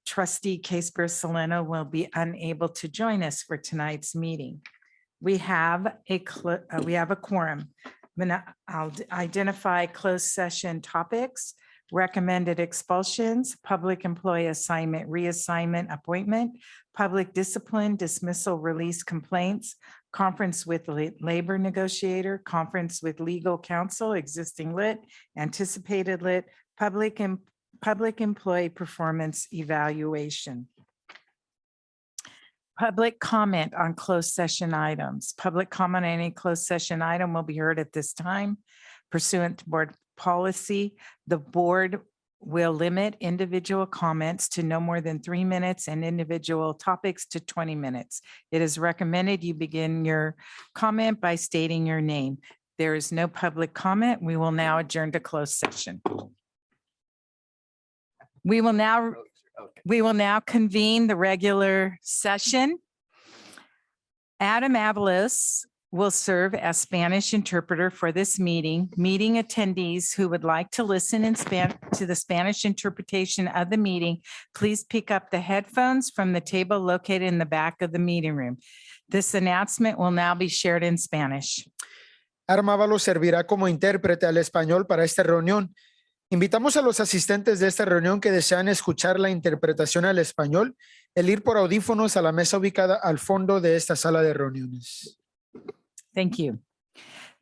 Trustee Casper Soleno will be unable to join us for tonight's meeting. We have a quorum. I'll identify closed session topics, recommended expulsions, public employee assignment, reassignment, appointment, public discipline, dismissal, release complaints, conference with labor negotiator, conference with legal counsel, existing lit, anticipated lit, public employee performance evaluation. Public comment on closed session items. Public comment on any closed session item will be heard at this time pursuant to board policy. The board will limit individual comments to no more than 3 minutes and individual topics to 20 minutes. It is recommended you begin your comment by stating your name. There is no public comment. We will now adjourn to closed session. We will now convene the regular session. Adam Avalos will serve as Spanish interpreter for this meeting. Meeting attendees who would like to listen in to the Spanish interpretation of the meeting, please pick up the headphones from the table located in the back of the meeting room. This announcement will now be shared in Spanish. Adam Avalos servirá como intérprete al español para esta reunión. Invitamos a los asistentes de esta reunión que desean escuchar la interpretación al español, el ir por audífonos a la mesa ubicada al fondo de esta sala de reuniones. Thank you.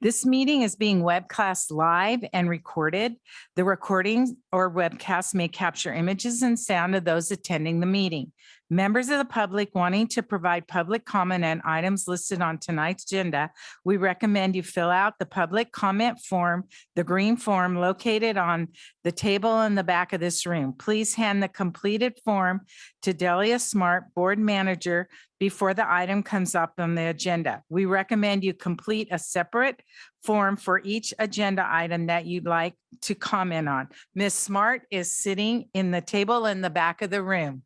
This meeting is being webcast live and recorded. The recording or webcast may capture images and sound of those attending the meeting. Members of the public wanting to provide public comment on items listed on tonight's agenda, we recommend you fill out the public comment form, the green form located on the table in the back of this room. Please hand the completed form to Delia Smart, board manager, before the item comes up on the agenda. We recommend you complete a separate form for each agenda item that you'd like to comment on. Ms. Smart is sitting in the table in the back of the room.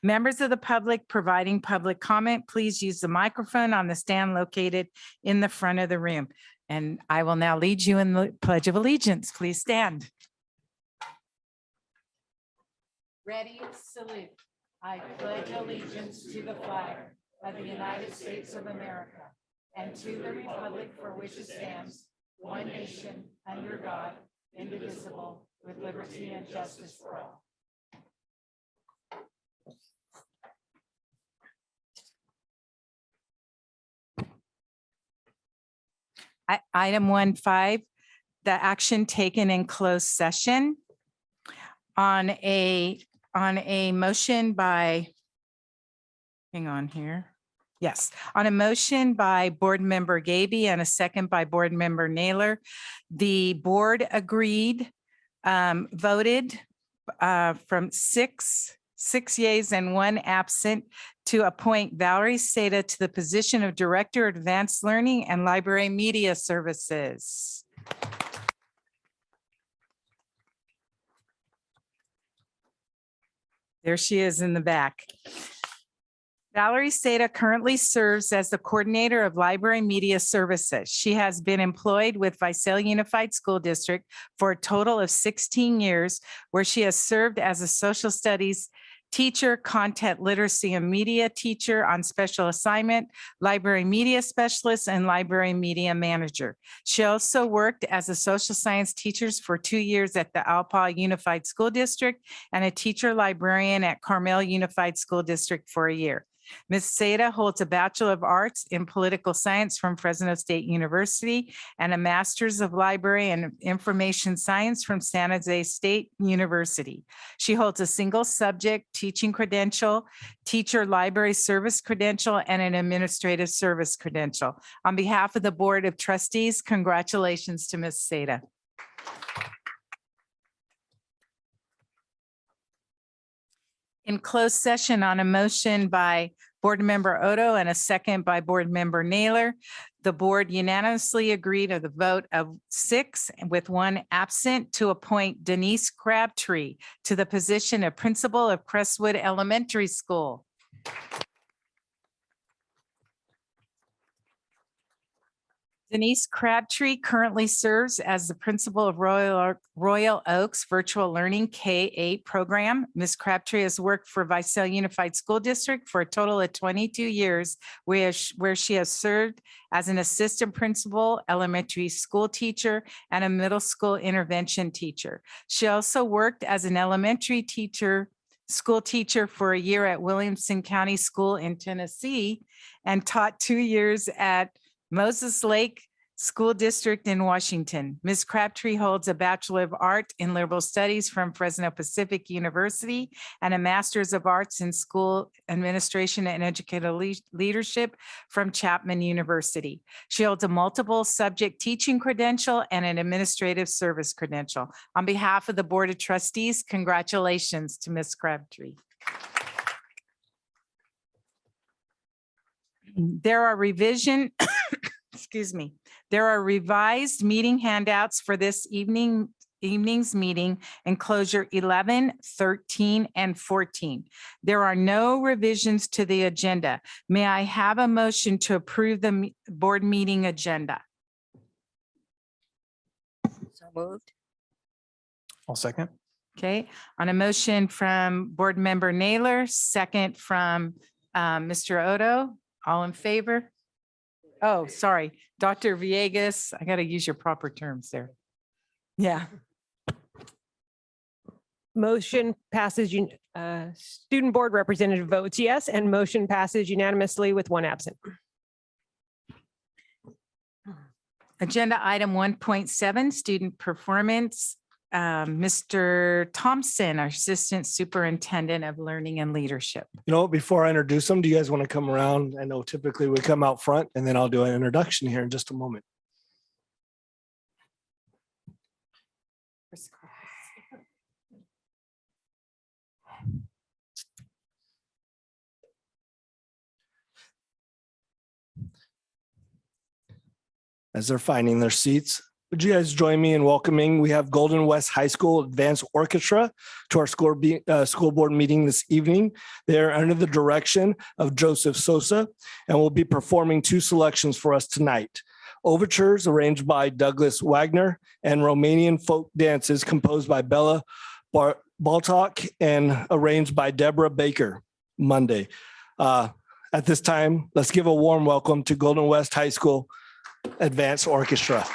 Members of the public providing public comment, please use the microphone on the stand located in the front of the room. And I will now lead you in the Pledge of Allegiance. Please stand. Ready, salute. I pledge allegiance to the flag of the United States of America and to the republic for which it stands, one nation, under God, indivisible, with liberty and justice for all. Item 1.5, the action taken in closed session on a motion by, hang on here. Yes, on a motion by board member Gaby and a second by board member Naylor, the board agreed, voted from six yeas and 1 absent to appoint Valerie Seda to the position of Director of Advanced Learning and Library Media Services. There she is in the back. Valerie Seda currently serves as the coordinator of Library Media Services. She has been employed with Visalia Unified School District for a total of 16 years, where she has served as a social studies teacher, content literacy and media teacher on special assignment, library media specialist, and library media manager. She also worked as a social science teacher for 2 years at the Alpa Unified School District and a teacher librarian at Carmel Unified School District for a year. Ms. Seda holds a Bachelor of Arts in Political Science from Fresno State University and a Master's of Library and Information Science from San Jose State University. She holds a single subject teaching credential, teacher library service credential, and an administrative service credential. On behalf of the Board of Trustees, congratulations to Ms. Seda. In closed session on a motion by Board Member Odo and a second by Board Member Naylor, the board unanimously agreed of the vote of 6 with 1 absent to appoint Denise Crabtree to the position of Principal of Crestwood Elementary School. Denise Crabtree currently serves as the principal of Royal Oaks Virtual Learning K-8 program. Ms. Crabtree has worked for Visalia Unified School District for a total of 22 years, where she has served as an assistant principal, elementary school teacher, and a middle school intervention teacher. She also worked as an elementary school teacher for a year at Williamson County School in Tennessee and taught 2 years at Moses Lake School District in Washington. Ms. Crabtree holds a Bachelor of Art in Liberal Studies from Fresno Pacific University and a Master's of Arts in School Administration and Educational Leadership from Chapman University. She holds a multiple subject teaching credential and an administrative service credential. On behalf of the Board of Trustees, congratulations to Ms. Crabtree. There are there are revised meeting handouts for this evening's meeting, enclosure 11, 13, and 14. There are no revisions to the agenda. May I have a motion to approve the board meeting agenda? So moved. I'll second. Okay, on a motion from Board Member Naylor, second from Mr. Odo, all in favor? Oh, sorry, Dr. Villegas, I got to use your proper terms there. Yeah. Motion passes, student board representative votes yes, and motion passes unanimously with one absent. Agenda item 1.7, student performance. Mr. Thompson, our Assistant Superintendent of Learning and Leadership. You know, before I introduce them, do you guys want to come around? I know typically we come out front and then I'll do an introduction here in just a moment. As they're finding their seats, would you guys join me in welcoming? We have Golden West High School Advanced Orchestra to our school board meeting this evening. They're under the direction of Joseph Sosa and will be performing 2 selections for us tonight. Overtures arranged by Douglas Wagner and Romanian folk dances composed by Bella Baltok and arranged by Deborah Baker Monday. At this time, let's give a warm welcome to Golden West High School Advanced Orchestra.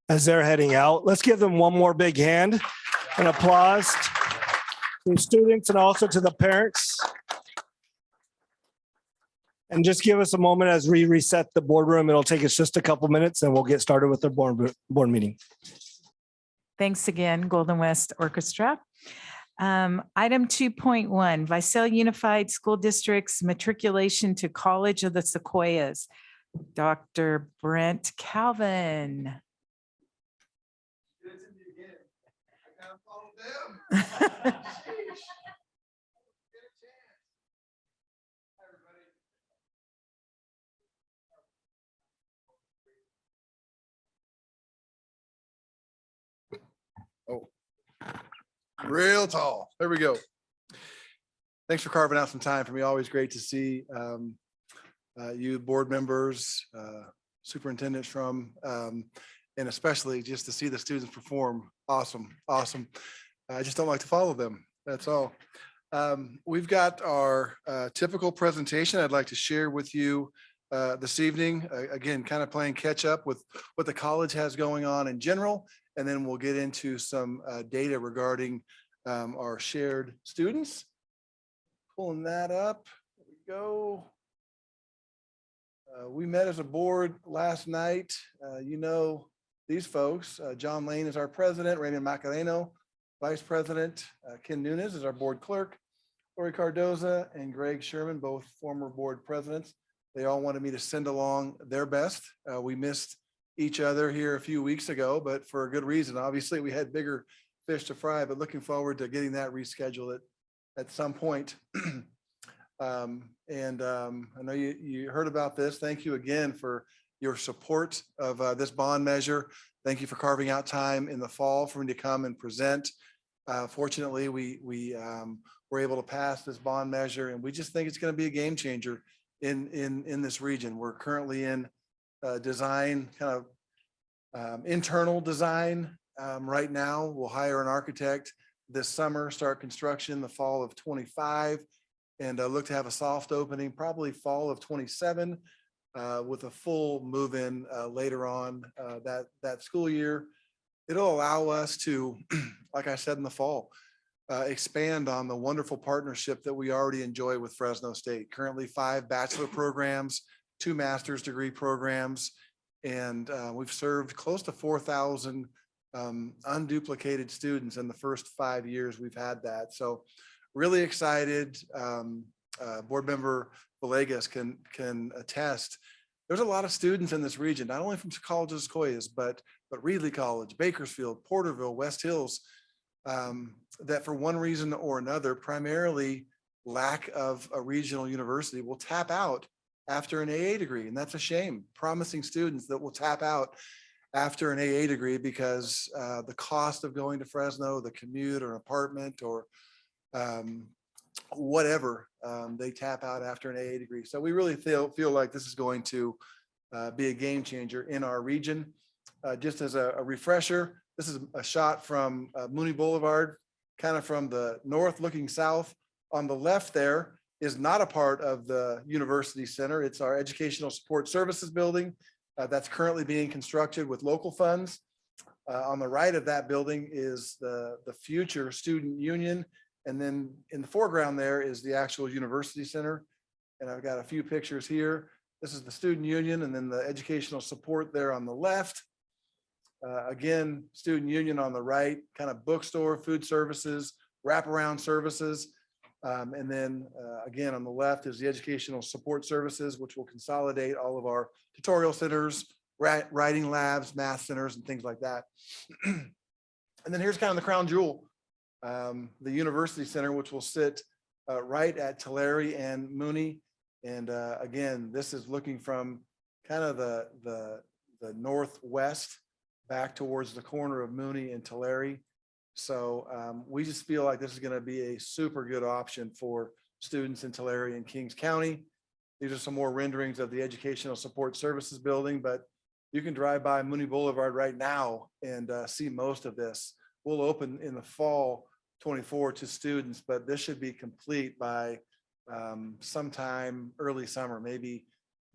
As they're heading out, let's give them one more big hand and applause to the students and also to the parents. And just give us a moment as we reset the boardroom. It'll take us just a couple minutes and we'll get started with the board meeting. Thanks again, Golden West Orchestra. Item 2.1, Visalia Unified School District's matriculation to College of the Sequoias. Dr. Brent Calvin. Oh, real tall. There we go. Thanks for carving out some time for me. Always great to see you board members, superintendents from, and especially just to see the students perform. Awesome, awesome. I just don't like to follow them. That's all. We've got our typical presentation I'd like to share with you this evening. Again, kind of playing catch up with what the college has going on in general. And then we'll get into some data regarding our shared students. Pulling that up. There we go. We met as a board last night. You know these folks. John Lane is our president, Raymond Macareno, vice president. Ken Nunes is our board clerk. Lori Cardoza and Greg Sherman, both former board presidents. They all wanted me to send along their best. We missed each other here a few weeks ago, but for a good reason. Obviously, we had bigger fish to fry, but looking forward to getting that rescheduled at some point. I know you heard about this. Thank you again for your support of this bond measure. Thank you for carving out time in the fall for me to come and present. Fortunately, we were able to pass this bond measure, and we just think it's going to be a game changer in this region. We're currently in design, kind of internal design right now. We'll hire an architect this summer, start construction the fall of 25, and look to have a soft opening probably fall of 27 with a full move-in later on that school year. It'll allow us to, like I said in the fall, expand on the wonderful partnership that we already enjoy with Fresno State. Currently 5 bachelor programs, 2 master's degree programs, and we've served close to 4,000 unduplicated students in the first 5 years we've had that. So really excited. Board member Villegas can attest. There's a lot of students in this region, not only from College of Sequoias, but Reedley College, Bakersfield, Porterville, West Hills, that for one reason or another, primarily lack of a regional university, will tap out after an AA degree. And that's a shame. Promising students that will tap out after an AA degree because the cost of going to Fresno, the commute or apartment or whatever, they tap out after an AA degree. So we really feel like this is going to be a game changer in our region. Just as a refresher, this is a shot from Mooney Boulevard, kind of from the north looking south. On the left there is not a part of the University Center. It's our Educational Support Services building that's currently being constructed with local funds. On the right of that building is the future Student Union. And then in the foreground there is the actual University Center. And I've got a few pictures here. This is the Student Union and then the educational support there on the left. Again, Student Union on the right, kind of bookstore, food services, wraparound services. And then again, on the left is the Educational Support Services, which will consolidate all of our tutorial centers, writing labs, math centers, and things like that. And then here's kind of the crown jewel, the University Center, which will sit right at Tulare and Mooney. And again, this is looking from kind of the northwest back towards the corner of Mooney and Tulare. So we just feel like this is going to be a super good option for students in Tulare and Kings County. These are some more renderings of the Educational Support Services building, but you can drive by Mooney Boulevard right now and see most of this. We'll open in the fall 24 to students, but this should be complete by sometime early summer, maybe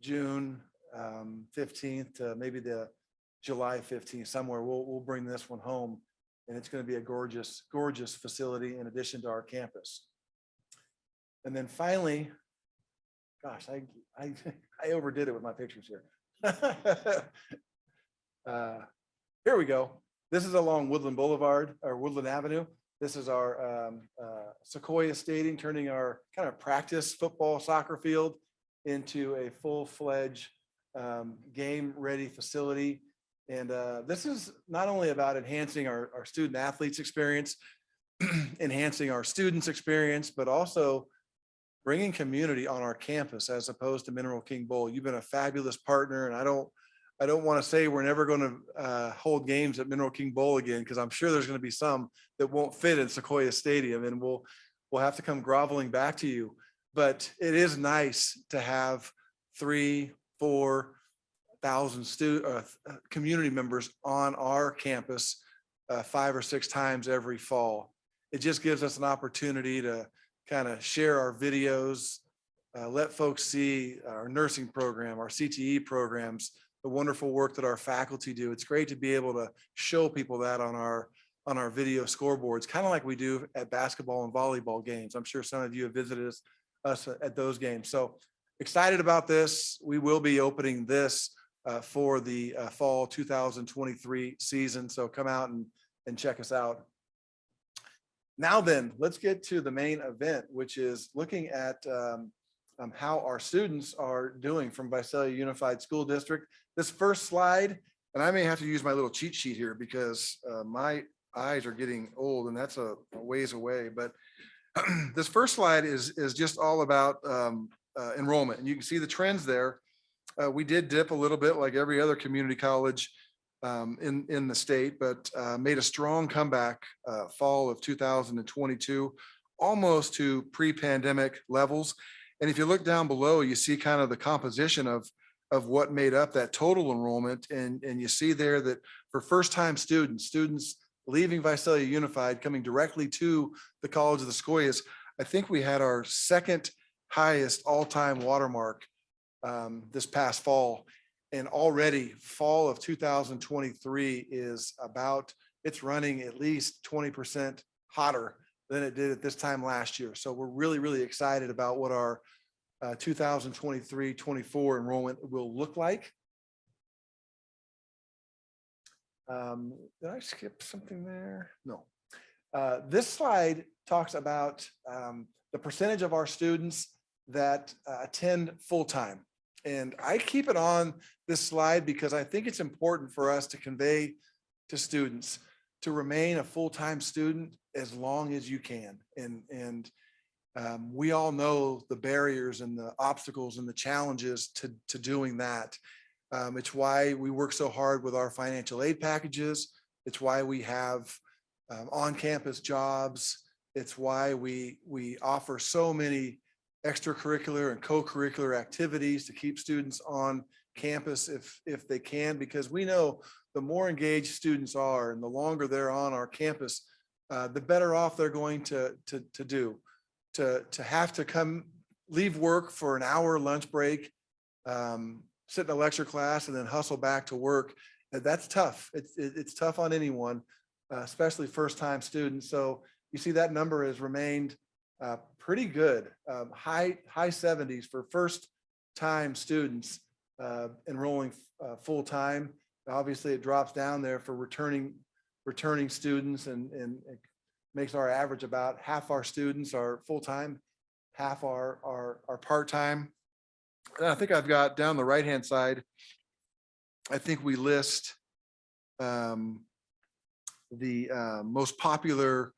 June 15th to maybe the July 15th, somewhere. We'll bring this one home, and it's going to be a gorgeous, gorgeous facility in addition to our campus. And then finally, gosh, I overdid it with my pictures here. Here we go. This is along Woodland Boulevard or Woodland Avenue. This is our Sequoia Stadium, turning our kind of practice football soccer field into a full-fledged game-ready facility. And this is not only about enhancing our student athletes experience, enhancing our students experience, but also bringing community on our campus as opposed to Mineral King Bowl. You've been a fabulous partner, and I don't want to say we're never going to hold games at Mineral King Bowl again, because I'm sure there's going to be some that won't fit in Sequoia Stadium, and we'll have to come groveling back to you. But it is nice to have 3,000-4,000 community members on our campus 5 or 6 times every fall. It just gives us an opportunity to kind of share our videos, let folks see our nursing program, our CTE programs, the wonderful work that our faculty do. It's great to be able to show people that on our video scoreboards, kind of like we do at basketball and volleyball games. I'm sure some of you have visited us at those games. So excited about this. We will be opening this for the fall 2023 season. So come out and check us out. Now then, let's get to the main event, which is looking at how our students are doing from Visalia Unified School District. This first slide, and I may have to use my little cheat sheet here because my eyes are getting old and that's a ways away. But this first slide is just all about enrollment. And you can see the trends there. We did dip a little bit like every other community college in the state, but made a strong comeback fall of 2022, almost to pre-pandemic levels. And if you look down below, you see kind of the composition of what made up that total enrollment. And you see there that for first-time students leaving Visalia Unified, coming directly to the College of the Sequoias, I think we had our second highest all-time watermark this past fall. And already fall of 2023 is it's running at least 20% hotter than it did at this time last year. So we're really, really excited about what our 2023-24 enrollment will look like. Did I skip something there? No. This slide talks about the percentage of our students that attend full-time. And I keep it on this slide because I think it's important for us to convey to students to remain a full-time student as long as you can. And we all know the barriers and the obstacles and the challenges to doing that. It's why we work so hard with our financial aid packages. It's why we have on-campus jobs. It's why we offer so many extracurricular and co-curricular activities to keep students on campus if they can, because we know the more engaged students are and the longer they're on our campus, the better off they're going to do. To have to leave work for an hour lunch break, sit in a lecture class and then hustle back to work, that's tough. It's tough on anyone, especially first-time students. So you see that number has remained pretty good, high 70s for first-time students enrolling full-time. Obviously, it drops down there for returning students, and it makes our average about half our students are full-time, half are part-time. And I think I've got down the right-hand side, I think we list the most popular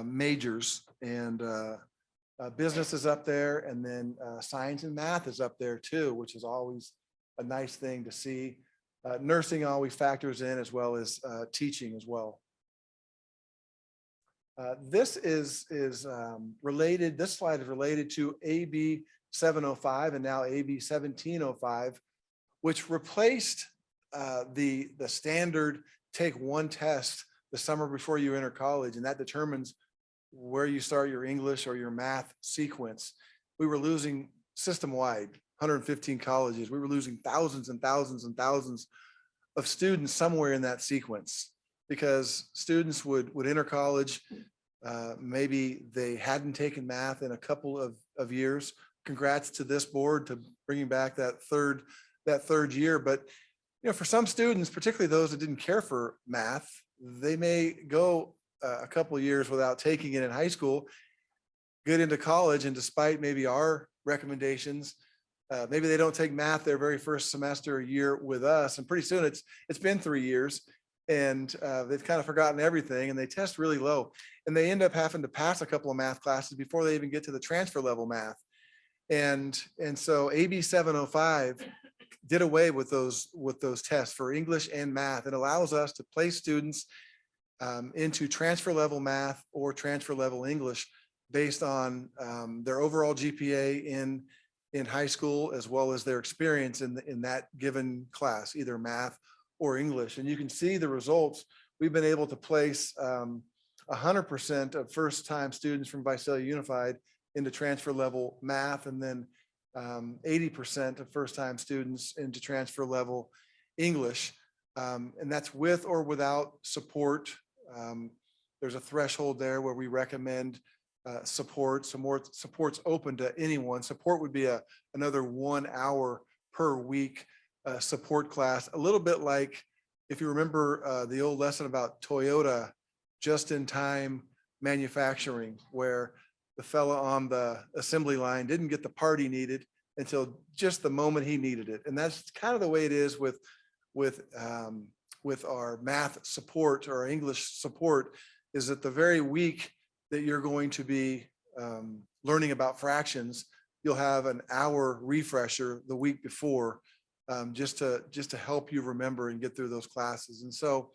majors, and business is up there, and then science and math is up there too, which is always a nice thing to see. Nursing always factors in, as well as teaching as well. This is related. This slide is related to AB 705 and now AB 1705, which replaced the standard take one test the summer before you enter college, and that determines where you start your English or your math sequence. We were losing system-wide, 115 colleges. We were losing thousands and thousands and thousands of students somewhere in that sequence, because students would enter college. Maybe they hadn't taken math in a couple of years. Congrats to this board to bringing back that third year. But for some students, particularly those that didn't care for math, they may go a couple of years without taking it in high school, get into college, and despite maybe our recommendations, maybe they don't take math their very first semester or year with us, and pretty soon it's been 3 years, and they've kind of forgotten everything, and they test really low, and they end up having to pass a couple of math classes before they even get to the transfer level math. And so AB 705 did away with those tests for English and math. It allows us to place students into transfer level math or transfer level English based on their overall GPA in high school, as well as their experience in that given class, either math or English. And you can see the results. We've been able to place 100% of first-time students from Visalia Unified into transfer level math, and then 80% of first-time students into transfer level English. And that's with or without support. There's a threshold there where we recommend support. Some more support's open to anyone. Support would be another 1 hour per week support class, a little bit like, if you remember the old lesson about Toyota just-in-time manufacturing, where the fella on the assembly line didn't get the part he needed until just the moment he needed it. And that's kind of the way it is with our math support or English support, is that the very week that you're going to be learning about fractions, you'll have an hour refresher the week before just to help you remember and get through those classes. And so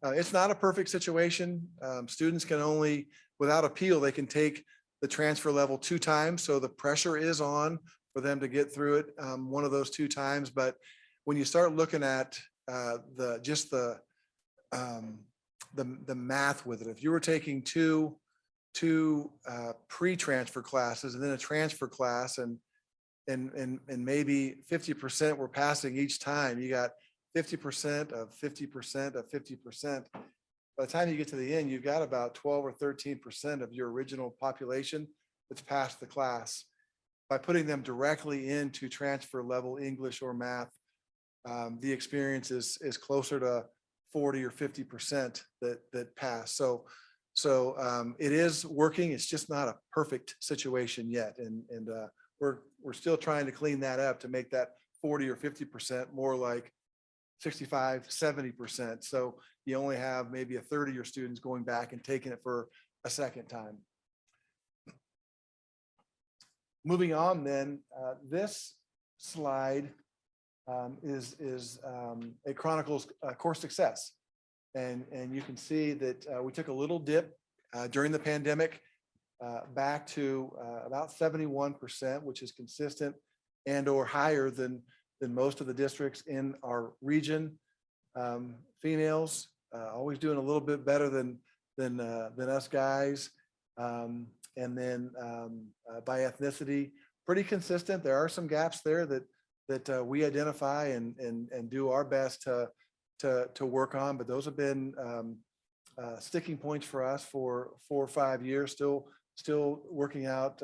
it's not a perfect situation. Students can only, without appeal, they can take the transfer level 2 times. So the pressure is on for them to get through it one of those 2 times. But when you start looking at the math with it, if you were taking two pre-transfer classes and then a transfer class, and maybe 50% were passing each time, you got 50% of 50% of 50%. By the time you get to the end, you've got about 12 or 13% of your original population that's passed the class. By putting them directly into transfer level English or math, the experience is closer to 40 or 50% that pass. So it is working. It's just not a perfect situation yet. And we're still trying to clean that up to make that 40 or 50% more like 65, 70%. So you only have maybe a third of your students going back and taking it for a second time. Moving on then, this slide it chronicles course success. And you can see that we took a little dip during the pandemic back to about 71%, which is consistent and or higher than most of the districts in our region. Females always doing a little bit better than us guys. And then by ethnicity, pretty consistent. There are some gaps there that we identify and do our best to work on, but those have been sticking points for us for 4 or 5 years, still working out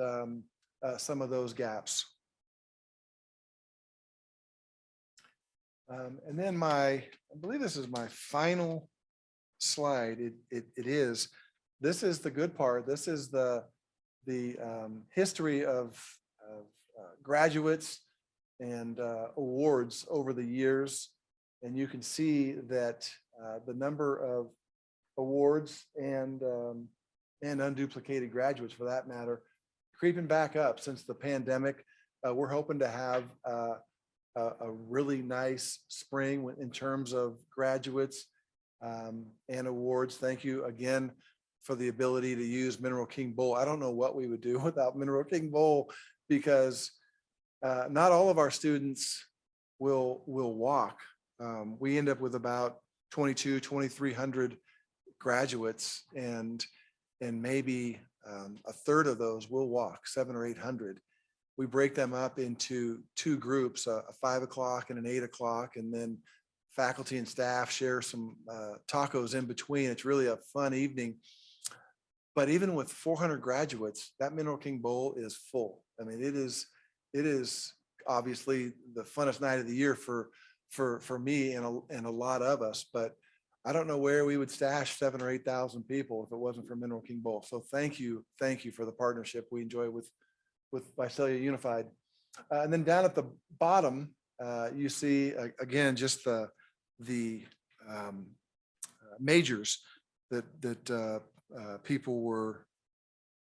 some of those gaps. And then I believe this is my final slide. It is. This is the good part. This is the history of graduates and awards over the years. And you can see that the number of awards and unduplicated graduates, for that matter, creeping back up since the pandemic. We're hoping to have a really nice spring in terms of graduates and awards. Thank you again for the ability to use Mineral King Bowl. I don't know what we would do without Mineral King Bowl, because not all of our students will walk. We end up with about 2,300 graduates, and maybe a third of those will walk, 700 or 800. We break them up into 2 groups, a 5 o'clock and an 8 o'clock, and then faculty and staff share some tacos in between. It's really a fun evening. But even with 400 graduates, that Mineral King Bowl is full. I mean, it is obviously the funnest night of the year for me and a lot of us. But I don't know where we would stash 7,000 or 8,000 people if it wasn't for Mineral King Bowl. So thank you for the partnership we enjoy with Visalia Unified. And then down at the bottom, you see again just the majors that people were,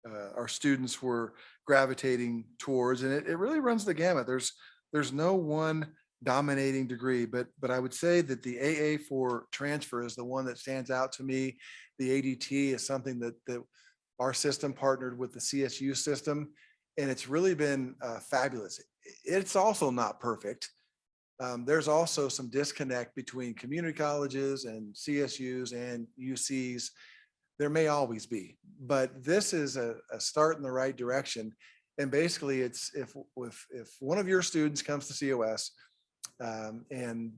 our students were gravitating towards, and it really runs the gamut. There's no one dominating degree, but I would say that the AA for transfer is the one that stands out to me. The ADT is something that our system partnered with the CSU system, and it's really been fabulous. It's also not perfect. There's also some disconnect between community colleges and CSUs and UCs. There may always be, but this is a start in the right direction. And basically, it's if one of your students comes to COS and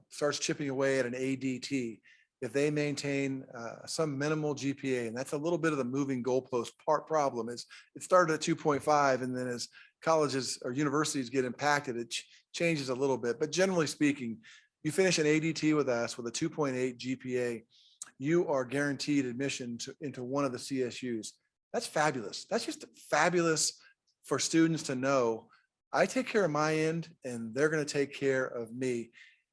starts chipping away at an ADT, if they maintain some minimal GPA, and that's a little bit of the moving goalpost problem, is it started at 2.5, and then as colleges or universities get impacted, it changes a little bit. But generally speaking, you finish an ADT with us with a 2.8 GPA, you are guaranteed admission into one of the CSUs. That's fabulous. That's just fabulous for students to know. I take care of my end, and they're going to take care of me.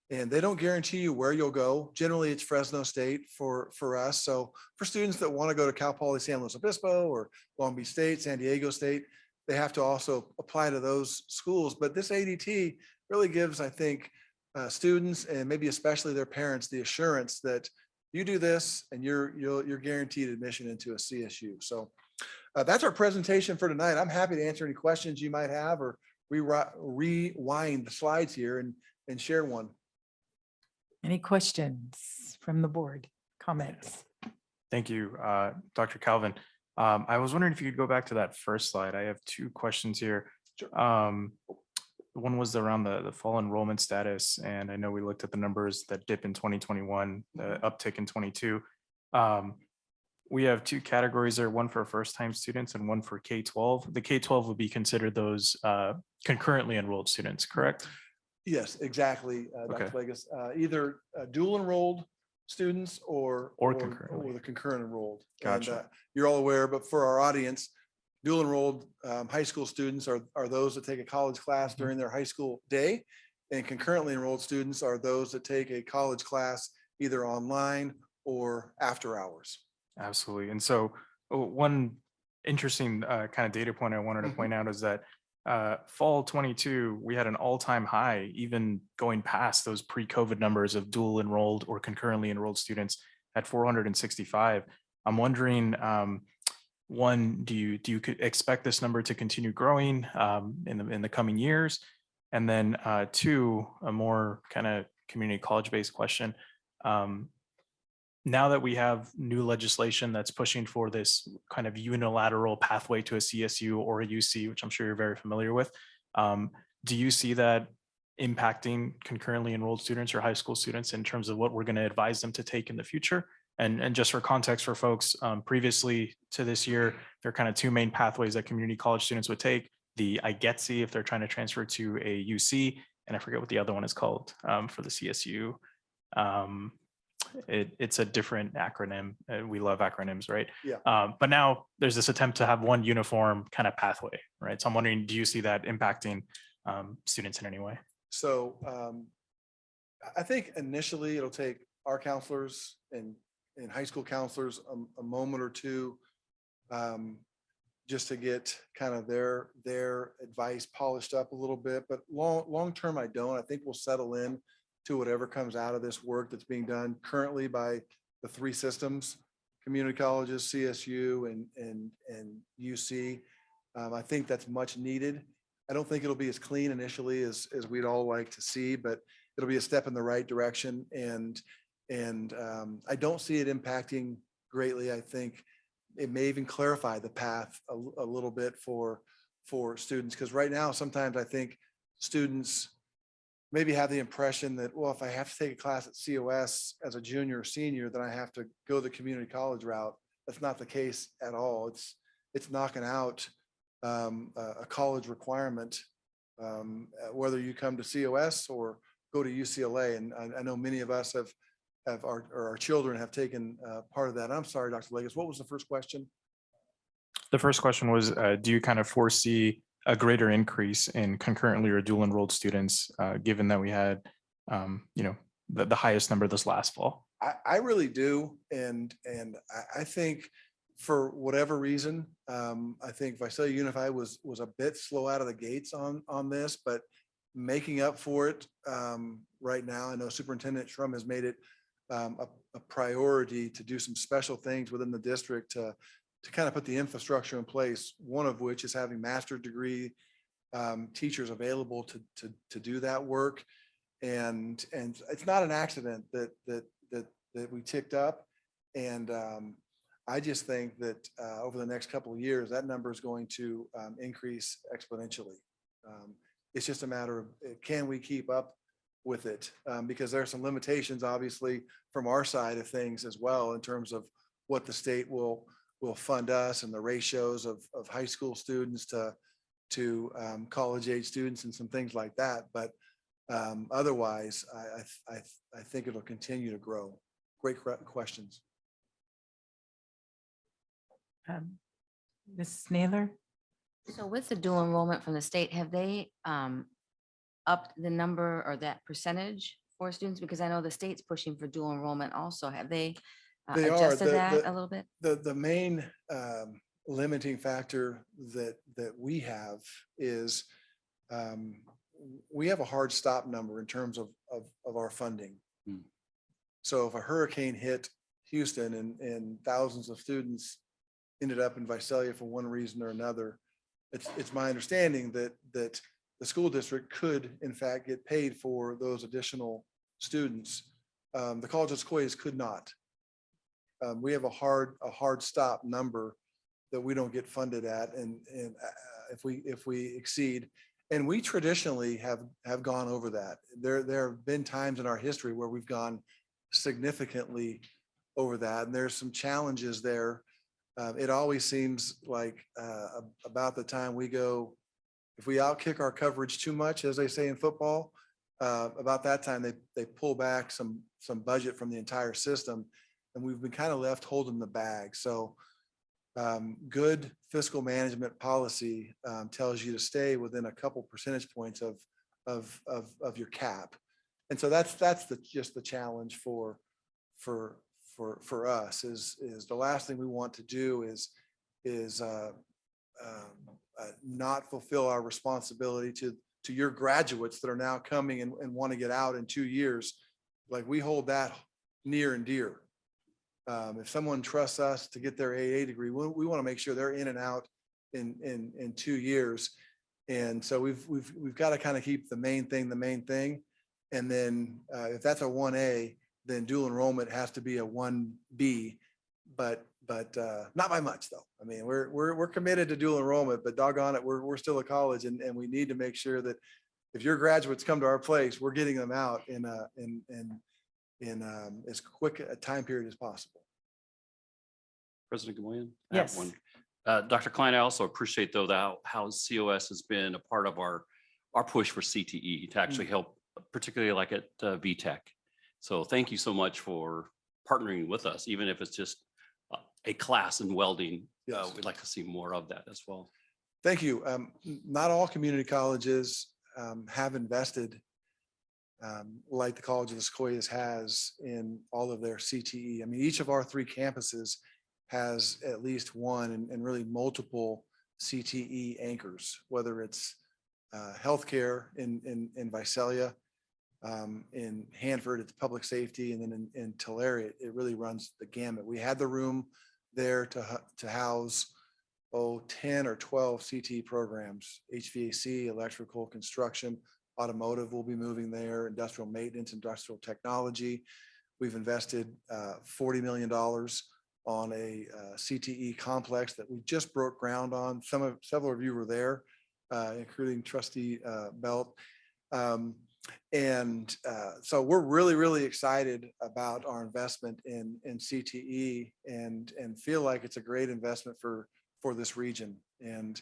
And they don't guarantee you where you'll go. Generally, it's Fresno State for us. So for students that want to go to Cal Poly San Luis Obispo or Long Beach State, San Diego State, they have to also apply to those schools. But this ADT really gives, I think, students and maybe especially their parents, the assurance that you do this and you're guaranteed admission into a CSU. So that's our presentation for tonight. I'm happy to answer any questions you might have or rewind the slides here and share one. Any questions from the board? Comments? Thank you, Dr. Calvin. I was wondering if you could go back to that first slide. I have two questions here. One was around the fall enrollment status, and I know we looked at the numbers that dip in 2021, the uptick in 22. We have two categories there, one for first-time students and one for K-12. The K-12 would be considered those concurrently enrolled students, correct? Yes, exactly, Dr. Okay. Vegas. Either dual enrolled students or concurrently. or the concurrent enrolled. Gotcha. And, you're all aware, but for our audience, dual enrolled high school students are those that take a college class during their high school day, and concurrently enrolled students are those that take a college class either online or after hours. Absolutely. And so one interesting kind of data point I wanted to Mhm. point out is that fall 22, we had an all-time high, even going past those pre-COVID numbers of dual enrolled or concurrently enrolled students at 465. I'm wondering, one, do you expect this number to continue growing in the coming years? And then two, a more kind of community college-based question. Now that we have new legislation that's pushing for this kind of unilateral pathway to a CSU or a UC, which I'm sure you're very familiar with, do you see that impacting concurrently enrolled students or high school students in terms of what we're going to advise them to take in the future? And just for context for folks, previously to this year, there are kind of two main pathways that community college students would take. The IGETC if they're trying to transfer to a UC, and I forget what the other one is called for the CSU. It's a different acronym. We love acronyms, right? Yeah. But now there's this attempt to have one uniform kind of pathway, right? So I'm wondering, do you see that impacting students in any way? So I think initially it'll take our counselors and high school counselors a moment or two just to get kind of their advice polished up a little bit. But long term, I don't. I think we'll settle in to whatever comes out of this work that's being done currently by the three systems, community colleges, CSU, and UC. I think that's much needed. I don't think it'll be as clean initially as we'd all like to see, but it'll be a step in the right direction. And I don't see it impacting greatly. I think it may even clarify the path a little bit for students, because right now, sometimes I think students maybe have the impression that, well, if I have to take a class at COS as a junior or senior, then I have to go the community college route. That's not the case at all. It's knocking out a college requirement, whether you come to COS or go to UCLA. And I know many of us have our children have taken part of that. I'm sorry, Dr. Legas, what was the first question? The first question was, do you kind of foresee a greater increase in concurrently or dual enrolled students, given that we had, the highest number this last fall? I really do. And I think for whatever reason, I think Visalia Unified was a bit slow out of the gates on this, but making up for it right now. I know Superintendent Shrum has made it a priority to do some special things within the district to kind of put the infrastructure in place, one of which is having master's degree teachers available to do that work. And it's not an accident that we ticked up. And I just think that over the next couple of years, that number is going to increase exponentially. It's just a matter of, can we keep up with it? Because there are some limitations, obviously, from our side of things as well, in terms of what the state will fund us and the ratios of high school students to college age students and some things like that. But otherwise, I think it'll continue to grow. Great questions. Mrs. Naylor? So with the dual enrollment from the state, have they upped the number or that percentage for students? Because I know the state's pushing for dual enrollment also. Have they They are. adjusted that a little bit? The main limiting factor that we have is we have a hard stop number in terms of our funding. Hmm. So if a hurricane hit Houston and thousands of students ended up in Visalia for one reason or another, it's my understanding that the school district could in fact get paid for those additional students. The College of Sequoias could not. We have a hard stop number that we don't get funded at, and if we exceed, and we traditionally have gone over that. There have been times in our history where we've gone significantly over that, and there's some challenges there. It always seems like about the time we go, if we outkick our coverage too much, as they say in football, about that time they pull back some budget from the entire system, and we've been kind of left holding the bag. So good fiscal management policy tells you to stay within a couple percentage points of your cap. And so that's just the challenge for us is the last thing we want to do is not fulfill our responsibility to your graduates that are now coming and want to get out in 2 years. Like, we hold that near and dear. If someone trusts us to get their AA degree, we want to make sure they're in and out in 2 years. And so we've got to kind of keep the main thing. And then if that's a 1A, then dual enrollment has to be a 1B, but not by much though. I mean, we're committed to dual enrollment, but doggone it, we're still a college, and we need to make sure that if your graduates come to our place, we're getting them out in as quick a time period as possible. President Gamoyan? I have Yes. one. Dr. Klein, I also appreciate though how COS has been a part of our push for CTE to actually help, particularly like at VTech. So thank you so much for partnering with us, even if it's just a class in welding. Yes. We'd like to see more of that as well. Thank you. Not all community colleges have invested like the College of the Sequoias has in all of their CTE. I mean, each of our 3 campuses has at least one and really multiple CTE anchors, whether it's healthcare in Visalia, in Hanford, it's public safety, and then in Tulare, it really runs the gamut. We had the room there to house 10 or 12 CTE programs: HVAC, electrical, construction, automotive will be moving there, industrial maintenance, industrial technology. We've invested $40 million on a CTE complex that we just broke ground on. Several of you were there, including Trustee Belt. So we're really excited about our investment in CTE and feel like it's a great investment for this region. And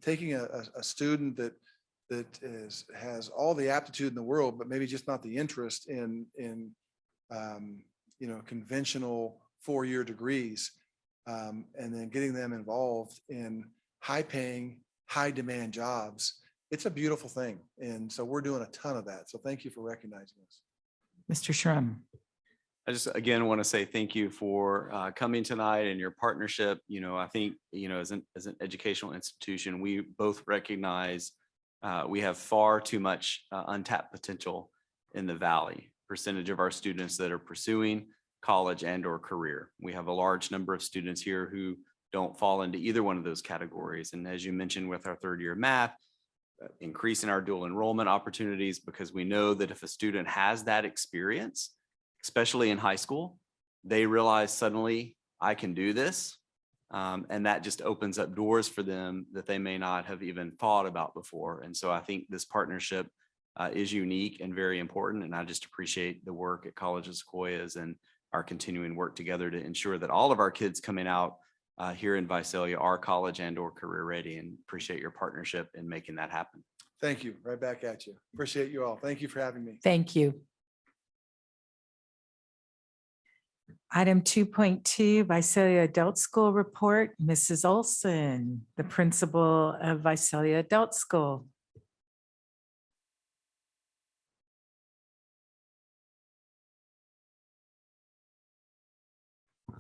taking a student that has all the aptitude in the world, but maybe just not the interest in conventional 4-year degrees, and then getting them involved in high-paying, high-demand jobs. It's a beautiful thing. And so we're doing a ton of that. So thank you for recognizing us. Mr. Shrum. I just, again, want to say thank you for coming tonight and your partnership. I think, as an educational institution, we both recognize we have far too much untapped potential in the Valley. Percentage of our students that are pursuing college and or career. We have a large number of students here who don't fall into either one of those categories. And as you mentioned with our 3rd year math, increasing our dual enrollment opportunities, because we know that if a student has that experience, especially in high school, they realize suddenly I can do this. And that just opens up doors for them that they may not have even thought about before. And so I think this partnership is unique and very important. And I just appreciate the work at College of Sequoias and our continuing work together to ensure that all of our kids coming out here in Visalia are college and or career ready, and appreciate your partnership in making that happen. Thank you. Right back at you. Appreciate you all. Thank you for having me. Thank you. Item 2.2, Visalia Adult School Report. Mrs. Olson, the principal of Visalia Adult School.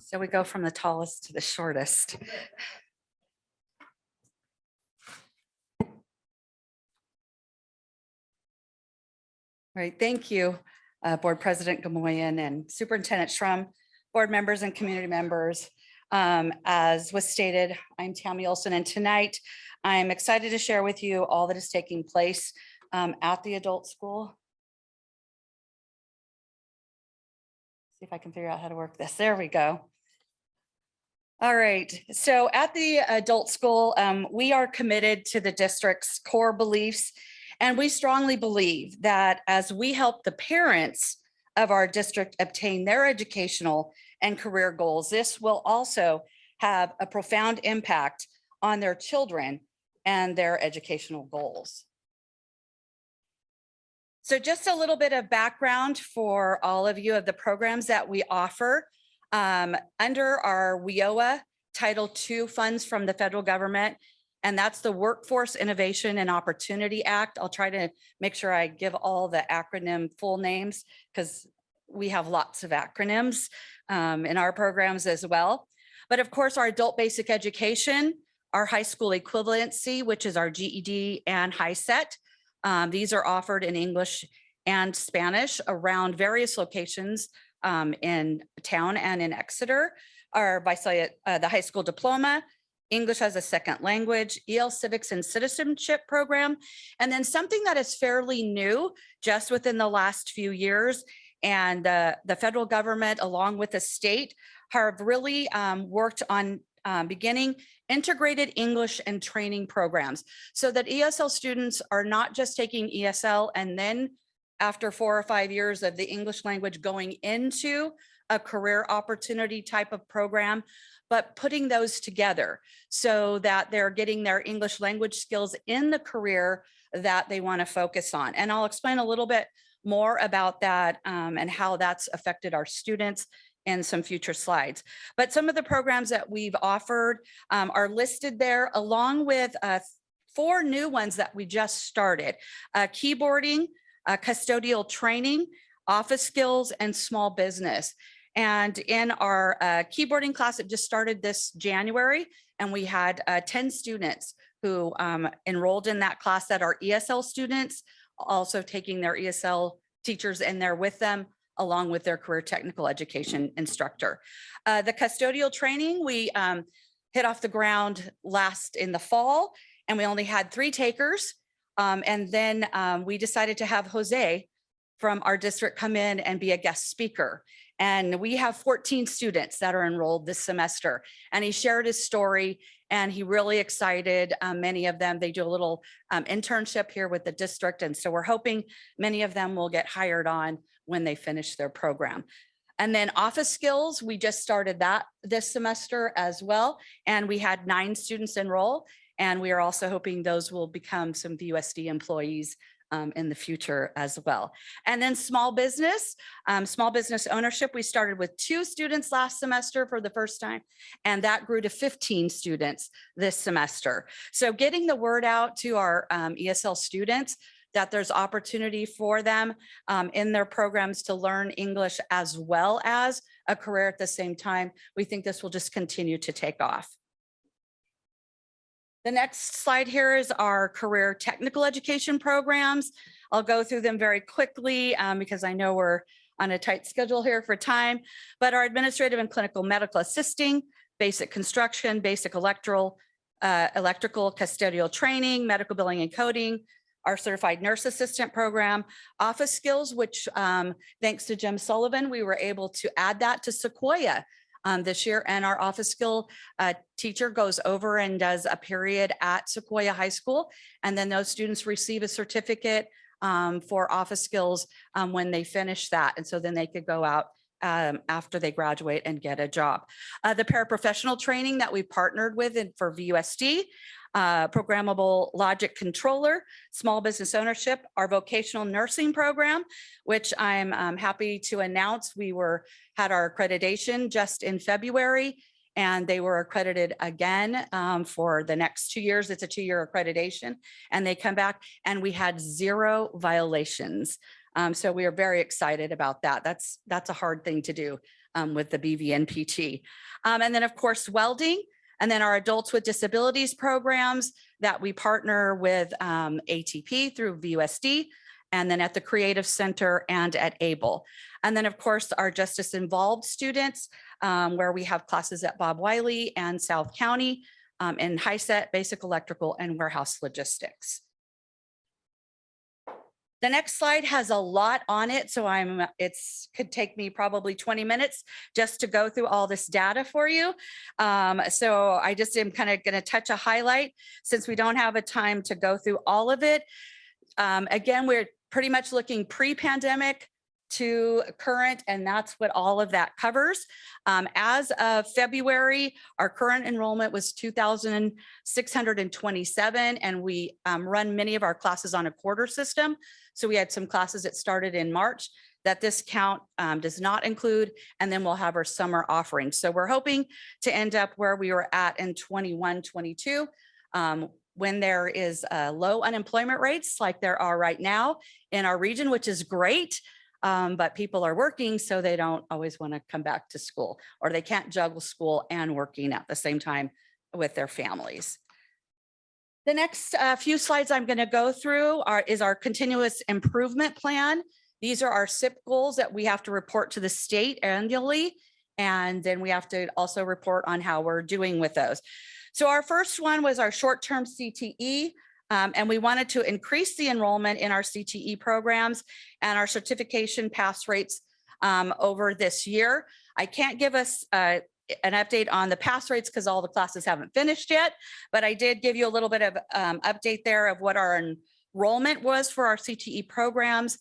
So we go from the tallest to the shortest. right, thank you, Board President Gamoyen and Superintendent Shrum, board members and community members. As was stated, I'm Tammy Olson, and tonight I'm excited to share with you all that is taking place at the adult school. See if I can figure out how to work this. There we go. All right, so at the adult school, we are committed to the district's core beliefs, and we strongly believe that as we help the parents of our district obtain their educational and career goals, this will also have a profound impact on their children and their educational goals. So just a little bit of background for all of you of the programs that we offer. Under our WIOA Title II funds from the federal government, and that's the Workforce Innovation and Opportunity Act. I'll try to make sure I give all the acronym full names because we have lots of acronyms in our programs as well. But of course, our adult basic education, our high school equivalency, which is our GED and high set. These are offered in English and Spanish around various locations in town and in Exeter. Our Visalia, the high school diploma, English as a second language, EL Civics and Citizenship program, and then something that is fairly new just within the last few years. And the federal government, along with the state, have really worked on beginning integrated English and training programs so that ESL students are not just taking ESL and then after 4 or 5 years of the English language going into a career opportunity type of program, but putting those together so that they're getting their English language skills in the career that they want to focus on. And I'll explain a little bit more about that and how that's affected our students in some future slides. But some of the programs that we've offered are listed there, along with 4 new ones that we just started: keyboarding, custodial training, office skills, and small business. And in our keyboarding class, it just started this January, and we had 10 students who enrolled in that class that are ESL students, also taking their ESL teachers in there with them, along with their career technical education instructor. The custodial training, we hit off the ground last in the fall, and we only had 3 takers. And then we decided to have Jose from our district come in and be a guest speaker. And we have 14 students that are enrolled this semester. And he shared his story, and he really excited. Many of them, they do a little internship here with the district. And so we're hoping many of them will get hired on when they finish their program. And then office skills, we just started that this semester as well. And we had 9 students enroll. And we are also hoping those will become some VUSD employees in the future as well. And then small business ownership. We started with 2 students last semester for the first time, and that grew to 15 students this semester. So getting the word out to our ESL students that there's opportunity for them in their programs to learn English as well as a career at the same time. We think this will just continue to take off. The next slide here is our career technical education programs. I'll go through them very quickly because I know we're on a tight schedule here for time, but our administrative and clinical medical assisting, basic construction, basic electrical, custodial training, medical billing and coding, our certified nurse assistant program, office skills, which thanks to Jim Sullivan, we were able to add that to Sequoia this year. And our office skill teacher goes over and does a period at Sequoia High School. And then those students receive a certificate for office skills when they finish that. And so then they could go out after they graduate and get a job. The paraprofessional training that we partnered with for VUSD, programmable logic controller, small business ownership, our vocational nursing program, which I'm happy to announce we had our accreditation just in February, and they were accredited again for the next 2 years. It's a 2-year accreditation, and they come back and we had 0 violations. So we are very excited about that. That's a hard thing to do with the BVNPT. And then of course, welding, and then our adults with disabilities programs that we partner with ATP through VUSD, and then at the Creative Center and at Able. And then, of course, our Justice Involved students, where we have classes at Bob Wiley and South County in HISET, Basic Electrical, and Warehouse Logistics. The next slide has a lot on it, so could take me probably 20 minutes just to go through all this data for you. So I just am kind of going to touch a highlight since we don't have a time to go through all of it. Again, we're pretty much looking pre-pandemic to current, and that's what all of that covers. As of February, our current enrollment was 2,627, and we run many of our classes on a quarter system. So we had some classes that started in March that this count does not include, and then we'll have our summer offerings. So we're hoping to end up where we were at in 21, 22, when there is low unemployment rates like there are right now in our region, which is great. But people are working, so they don't always want to come back to school, or they can't juggle school and working at the same time with their families. The next few slides I'm going to go through is our continuous improvement plan. These are our SIP goals that we have to report to the state annually, and then we have to also report on how we're doing with those. So our first one was our short-term CTE. And we wanted to increase the enrollment in our CTE programs and our certification pass rates over this year. I can't give us an update on the pass rates because all the classes haven't finished yet, but I did give you a little bit of update there of what our enrollment was for our CTE programs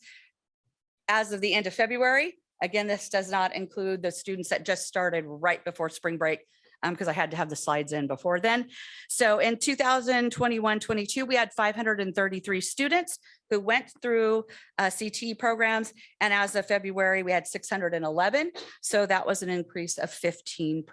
as of the end of February. Again, this does not include the students that just started right before spring break, because I had to have the slides in before then. So in 2021-22, we had 533 students who went through CTE programs. And as of February, we had 611. So that was an increase of 15%.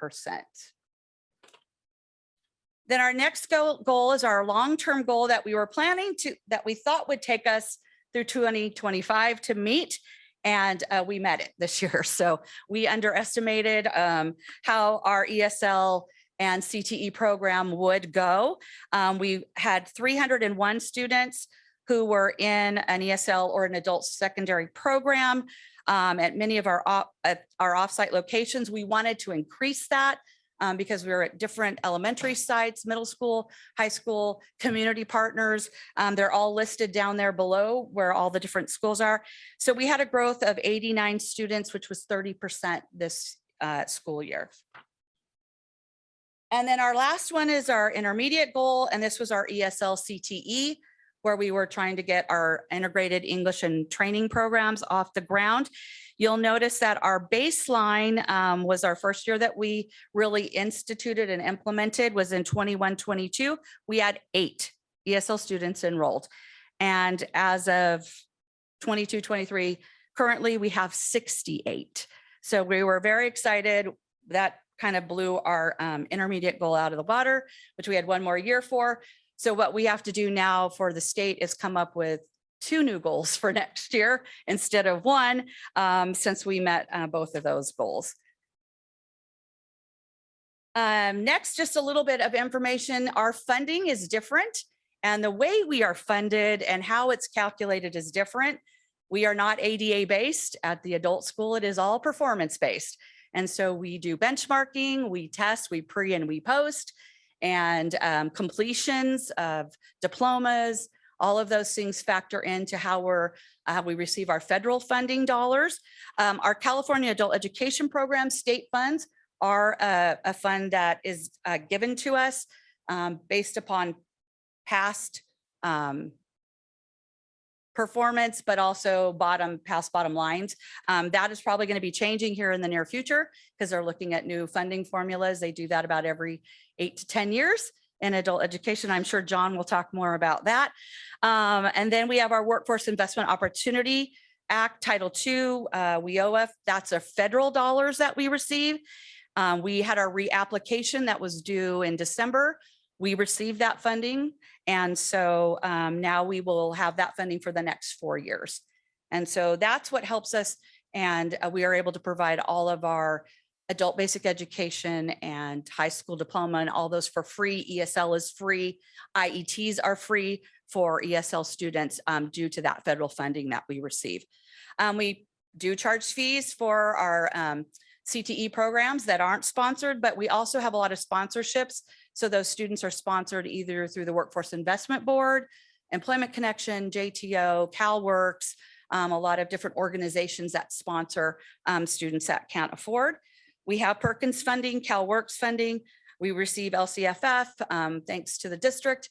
Then our next goal is our long-term goal that we were planning to, that we thought would take us through 2025 to meet. And we met it this year. So we underestimated how our ESL and CTE program would go. We had 301 students who were in an ESL or an adult secondary program at many of our offsite locations. We wanted to increase that because we were at different elementary sites, middle school, high school, community partners. They're all listed down there below where all the different schools are. So we had a growth of 89 students, which was 30% this school year. And then our last one is our intermediate goal, and this was our ESL CTE, where we were trying to get our integrated English and training programs off the ground. You'll notice that our baseline was our first year that we really instituted and implemented was in 21-22. We had 8 ESL students enrolled. And as of 22-23, currently we have 68. So we were very excited. That kind of blew our intermediate goal out of the water, which we had one more year for. So what we have to do now for the state is come up with 2 new goals for next year instead of 1, since we met both of those goals. Next, just a little bit of information. Our funding is different, and the way we are funded and how it's calculated is different. We are not ADA based. At the adult school, it is all performance based. And so we do benchmarking, we test, we pre and we post, and completions of diplomas. All of those things factor into how we receive our federal funding dollars. Our California Adult Education Program state funds are a fund that is given to us based upon past performance, but also past bottom lines. That is probably going to be changing here in the near future because they're looking at new funding formulas. They do that about every 8 to 10 years. In adult education. I'm sure John will talk more about that. And then we have our Workforce Investment Opportunity Act, Title II, WIOA. That's our federal dollars that we receive. We had our reapplication that was due in December. We received that funding. And so now we will have that funding for the next 4 years. And so that's what helps us. And we are able to provide all of our adult basic education and high school diploma and all those for free. ESL is free. IETs are free for ESL students due to that federal funding that we receive. We do charge fees for our CTE programs that aren't sponsored, but we also have a lot of sponsorships. So those students are sponsored either through the Workforce Investment Board, Employment Connection, JTO, CalWorks, a lot of different organizations that sponsor students that can't afford. We have Perkins funding, CalWorks funding. We receive LCFF, thanks to the district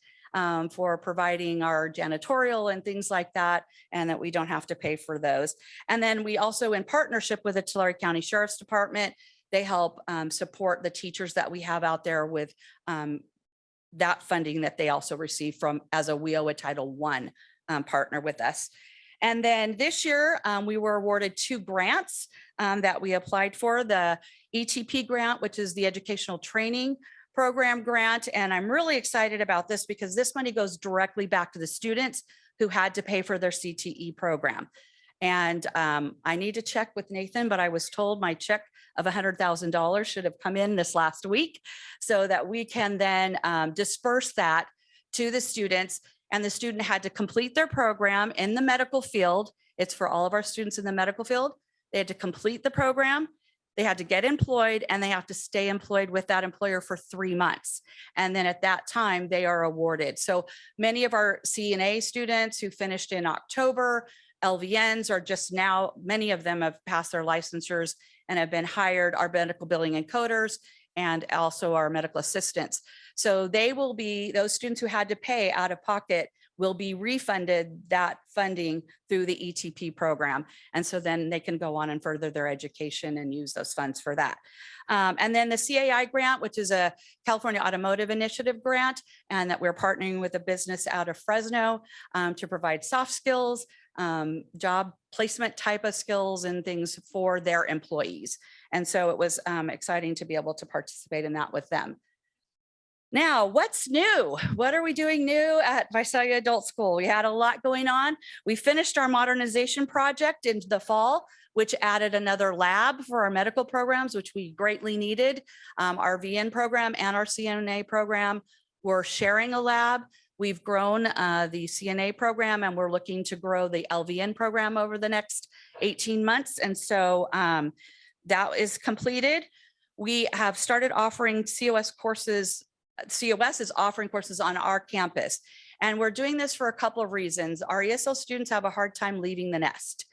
for providing our janitorial and things like that, and that we don't have to pay for those. And then we also, in partnership with the Tulare County Sheriff's Department, they help support the teachers that we have out there with that funding that they also receive from as a WIOA Title I partner with us. And then this year, we were awarded 2 grants that we applied for. The ETP grant, which is the Educational Training Program grant. And I'm really excited about this because this money goes directly back to the students who had to pay for their CTE program. And I need to check with Nathan, but I was told my check of $100,000 should have come in this last week so that we can then disperse that to the students. And the student had to complete their program in the medical field. It's for all of our students in the medical field. They had to complete the program. They had to get employed, and they have to stay employed with that employer for 3 months. And then at that time, they are awarded. So many of our CNA students who finished in October, LVNs are just now, many of them have passed their licensures and have been hired, our medical billing encoders, and also our medical assistants. So they will be, those students who had to pay out of pocket will be refunded that funding through the ETP program. And so then they can go on and further their education and use those funds for that. And then the CAI grant, which is a California Automotive Initiative grant, and that we're partnering with a business out of Fresno to provide soft skills, job placement type of skills and things for their employees. And so it was exciting to be able to participate in that with them. Now, what's new? What are we doing new at Visalia Adult School? We had a lot going on. We finished our modernization project in the fall, which added another lab for our medical programs, which we greatly needed. Our VN program and our CNA program were sharing a lab. We've grown the CNA program, and we're looking to grow the LVN program over the next 18 months. And so that is completed. We have started offering COS courses. COS is offering courses on our campus. And we're doing this for a couple of reasons. Our ESL students have a hard time leaving the nest.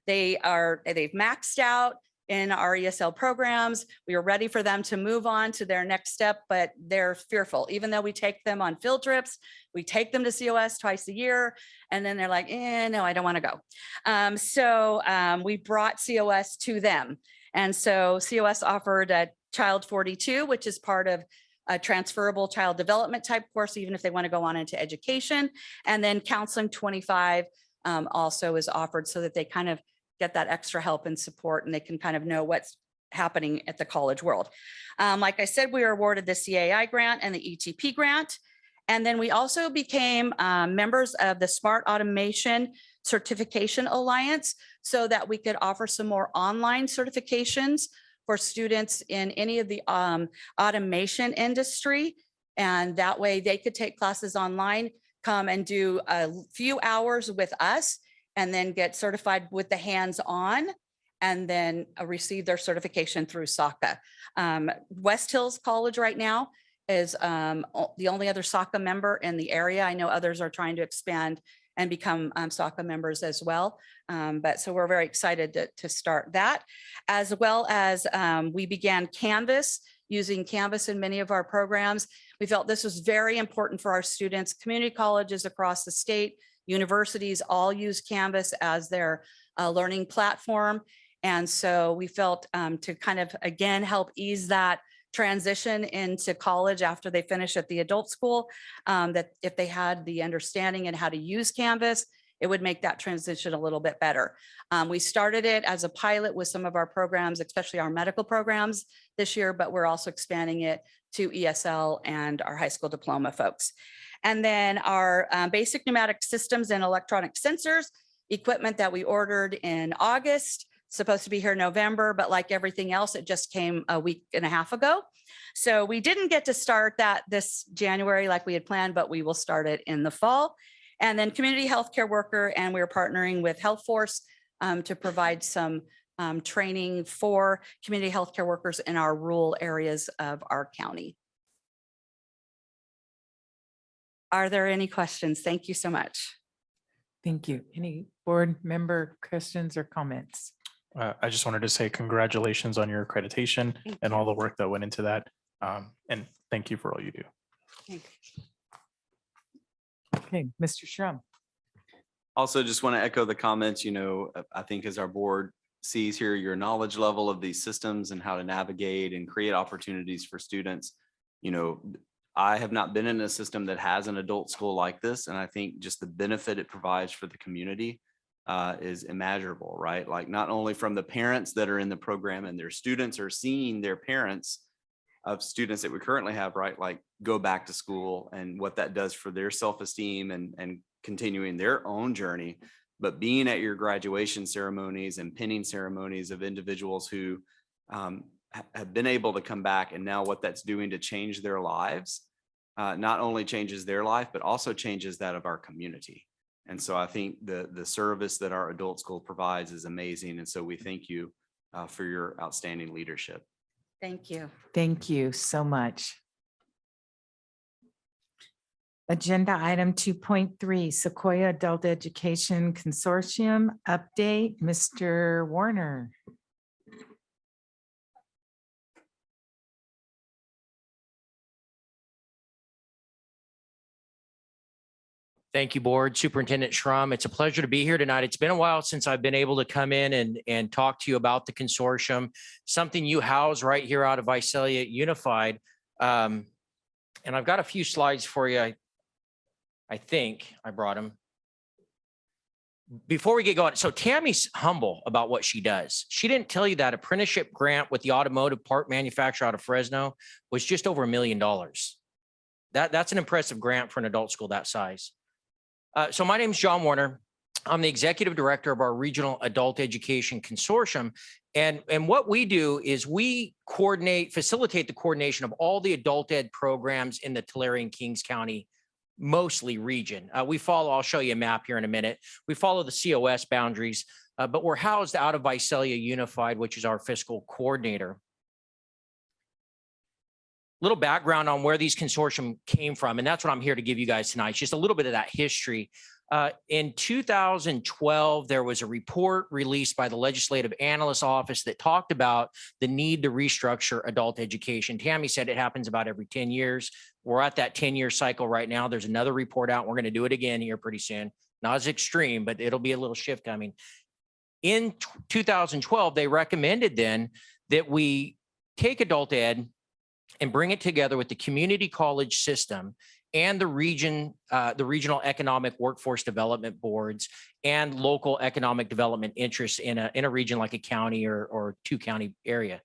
They've maxed out in our ESL programs. We are ready for them to move on to their next step, but they're fearful. Even though we take them on field trips, we take them to COS twice a year, and then they're like, no, I don't want to go. So we brought COS to them. And so COS offered a Child 42, which is part of a transferable child development type course, even if they want to go on into education. And then Counseling 25 also is offered so that they kind of get that extra help and support, and they can kind of know what's happening at the college world. Like I said, we were awarded the CAI grant and the ETP grant. And then we also became members of the Smart Automation Certification Alliance so that we could offer some more online certifications for students in any of the automation industry. And that way they could take classes online, come and do a few hours with us, and then get certified with the hands-on, and then receive their certification through SACA. West Hills College right now is the only other SACA member in the area. I know others are trying to expand and become SACA members as well. But so we're very excited to start that, as well as we began Canvas, using Canvas in many of our programs. We felt this was very important for our students. Community colleges across the state, universities all use Canvas as their learning platform. And so we felt to kind of, again, help ease that transition into college after they finish at the adult school, that if they had the understanding and how to use Canvas, it would make that transition a little bit better. We started it as a pilot with some of our programs, especially our medical programs this year, but we're also expanding it to ESL and our high school diploma folks. And then our basic pneumatic systems and electronic sensors, equipment that we ordered in August, supposed to be here in November, but like everything else, it just came a week and a half ago. So we didn't get to start that this January like we had planned, but we will start it in the fall. And then community healthcare worker, and we're partnering with Health Force to provide some training for community healthcare workers in our rural areas of our county. Are there any questions? Thank you so much. Thank you. Any board member questions or comments? I just wanted to say congratulations on your accreditation Thank and you. all the work that went into that. And thank you for all you do. Thank Okay, Mr. Shrum. Also, just want to echo the comments, I think as our board sees here, your knowledge level of these systems and how to navigate and create opportunities for students. I have not been in a system that has an adult school like this. And I think just the benefit it provides for the community is immeasurable, right? Like not only from the parents that are in the program and their students are seeing their parents of students that we currently have, right? Like go back to school and what that does for their self-esteem and continuing their own journey, but being at your graduation ceremonies and pinning ceremonies of individuals who have been able to come back, and now what that's doing to change their lives, not only changes their life, but also changes that of our community. And so I think the service that our adult school provides is amazing. And so we thank you for your outstanding leadership. Thank you. Thank you so much. Agenda item 2.3, Sequoia Adult Education Consortium update. Mr. Warner. Thank you, Board. Superintendent Schrum. It's a pleasure to be here tonight. It's been a while since I've been able to come in and talk to you about the consortium, something you house right here out of Visalia Unified. And I've got a few slides for you. I think I brought them. Before we get going, so Tammy's humble about what she does. She didn't tell you that apprenticeship grant with the automotive part manufacturer out of Fresno was just over $1 million. That's an impressive grant for an adult school that size. So my name is John Warner. I'm the executive director of our Regional Adult Education Consortium. And what we do is we facilitate the coordination of all the adult ed programs in the Tulare and Kings County, mostly region. I'll show you a map here in a minute. We follow the COS boundaries, but we're housed out of Visalia Unified, which is our fiscal coordinator. Little background on where these consortium came from, and that's what I'm here to give you guys tonight. Just a little bit of that history. In 2012, there was a report released by the Legislative Analyst Office that talked about the need to restructure adult education. Tammy said it happens about every 10 years. We're at that 10-year cycle right now. There's another report out. We're going to do it again here pretty soon. Not as extreme, but it'll be a little shift coming. In 2012, they recommended then that we take adult ed and bring it together with the community college system and the regional economic workforce development boards and local economic development interests in a region like a county or two county area.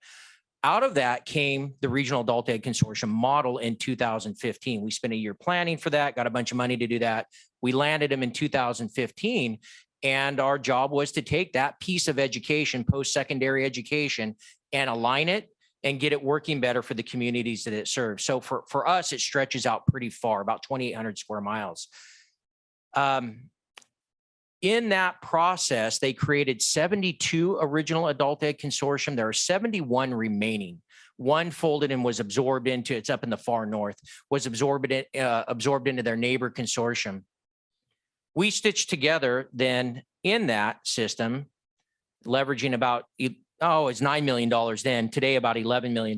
Out of that came the Regional Adult Ed Consortium model in 2015. We spent a year planning for that, got a bunch of money to do that. We landed them in 2015. And our job was to take that piece of education, post-secondary education, and align it and get it working better for the communities that it serves. So for us, it stretches out pretty far, about 2,800 square miles. In that process, they created 72 original adult ed consortium. There are 71 remaining. One folded and was absorbed into, it's up in the far north, was absorbed into their neighbor consortium. We stitched together then in that system, leveraging about, it's $9 million then, today about $11 million.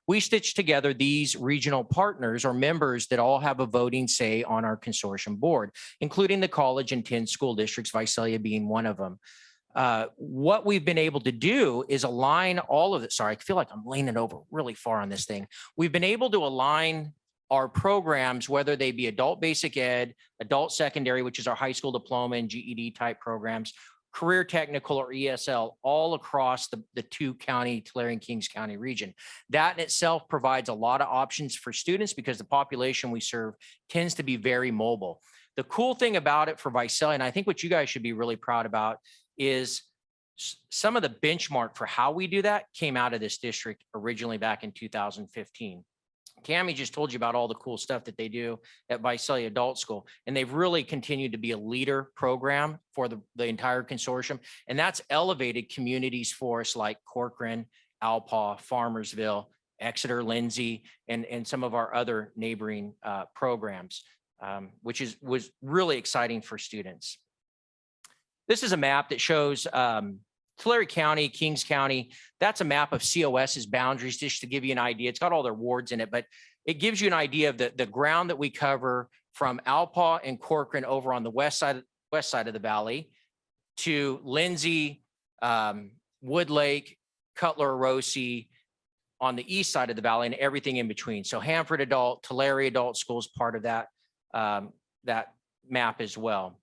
We stitched together these regional partners or members that all have a voting say on our consortium board, including the college and 10 school districts, Visalia being one of them. What we've been able to do is align all of it. Sorry, I feel like I'm leaning over really far on this thing. We've been able to align our programs, whether they be adult basic ed, adult secondary, which is our high school diploma and GED type programs, career technical or ESL, all across the two county, Tulare and Kings County region. That in itself provides a lot of options for students because the population we serve tends to be very mobile. The cool thing about it for Visalia, and I think what you guys should be really proud about, is some of the benchmark for how we do that came out of this district originally back in 2015. Tammy just told you about all the cool stuff that they do at Visalia Adult School, and they've really continued to be a leader program for the entire consortium. And that's elevated communities for us like Corcoran, Alpaugh, Farmersville, Exeter, Lindsay, and some of our other neighboring programs, which was really exciting for students. This is a map that shows Tulare County, Kings County. That's a map of COS's boundaries, just to give you an idea. It's got all their wards in it, but it gives you an idea of the ground that we cover from Alpaugh and Corcoran over on the west side of the valley to Lindsay, Wood Lake, Cutler, Orosi on the east side of the valley, and everything in between. So Hanford Adult, Tulare Adult Schools, part of that that map as well.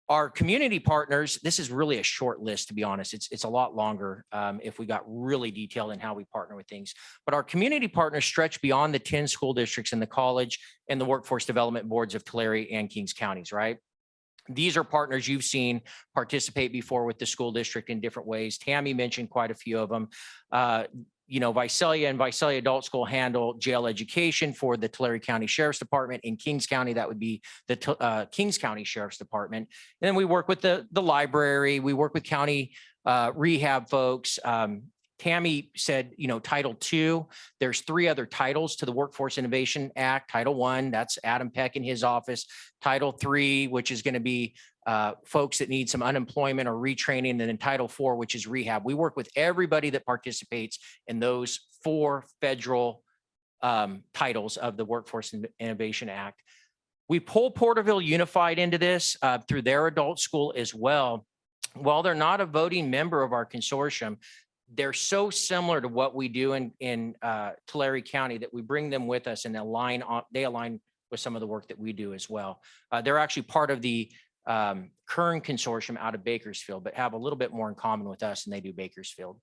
Our community partners, this is really a short list, to be honest. It's a lot longer if we got really detailed in how we partner with things. But our community partners stretch beyond the 10 school districts and the college and the workforce development boards of Tulare and Kings counties, right? These are partners you've seen participate before with the school district in different ways. Tammy mentioned quite a few of them. You know, Visalia and Visalia Adult School handle jail education for the Tulare County Sheriff's Department. In Kings County, that would be the Kings County Sheriff's Department. And then we work with the library. We work with county rehab folks. Tammy said, you know, Title II, there's 3 other titles to the Workforce Innovation Act. Title I, that's Adam Peck in his office. Title III, which is going to be folks that need some unemployment or retraining, and then Title IV, which is rehab. We work with everybody that participates in those 4 federal titles of the Workforce Innovation Act. We pull Porterville Unified into this through their adult school as well. While they're not a voting member of our consortium, they're so similar to what we do in Tulare County that we bring them with us and they align with some of the work that we do as well. They're actually part of the Kern Consortium out of Bakersfield, but have a little bit more in common with us than they do Bakersfield.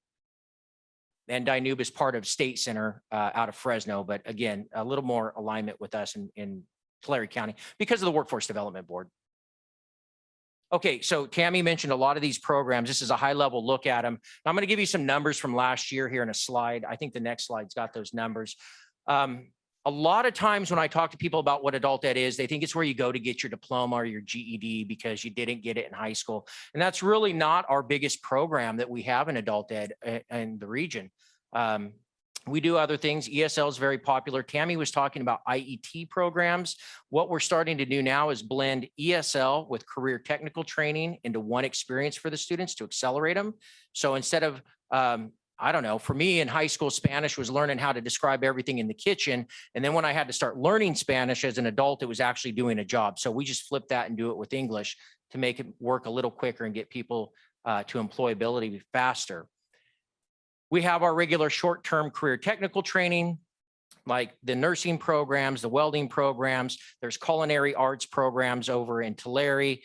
And Danube is part of State Center out of Fresno, but again, a little more alignment with us in Tulare County because of the Workforce Development Board. Okay, so Tammy mentioned a lot of these programs. This is a high level look at them. I'm going to give you some numbers from last year here in a slide. I think the next slide's got those numbers. A lot of times when I talk to people about what adult ed is, they think it's where you go to get your diploma or your GED because you didn't get it in high school. And that's really not our biggest program that we have in adult ed in the region. We do other things. ESL is very popular. Tammy was talking about IET programs. What we're starting to do now is blend ESL with career technical training into one experience for the students to accelerate them. So instead of, I don't know, for me in high school, Spanish was learning how to describe everything in the kitchen. And then when I had to start learning Spanish as an adult, it was actually doing a job. So we just flip that and do it with English to make it work a little quicker and get people to employability faster. We have our regular short-term career technical training, like the nursing programs, the welding programs. There's culinary arts programs over in Tulare.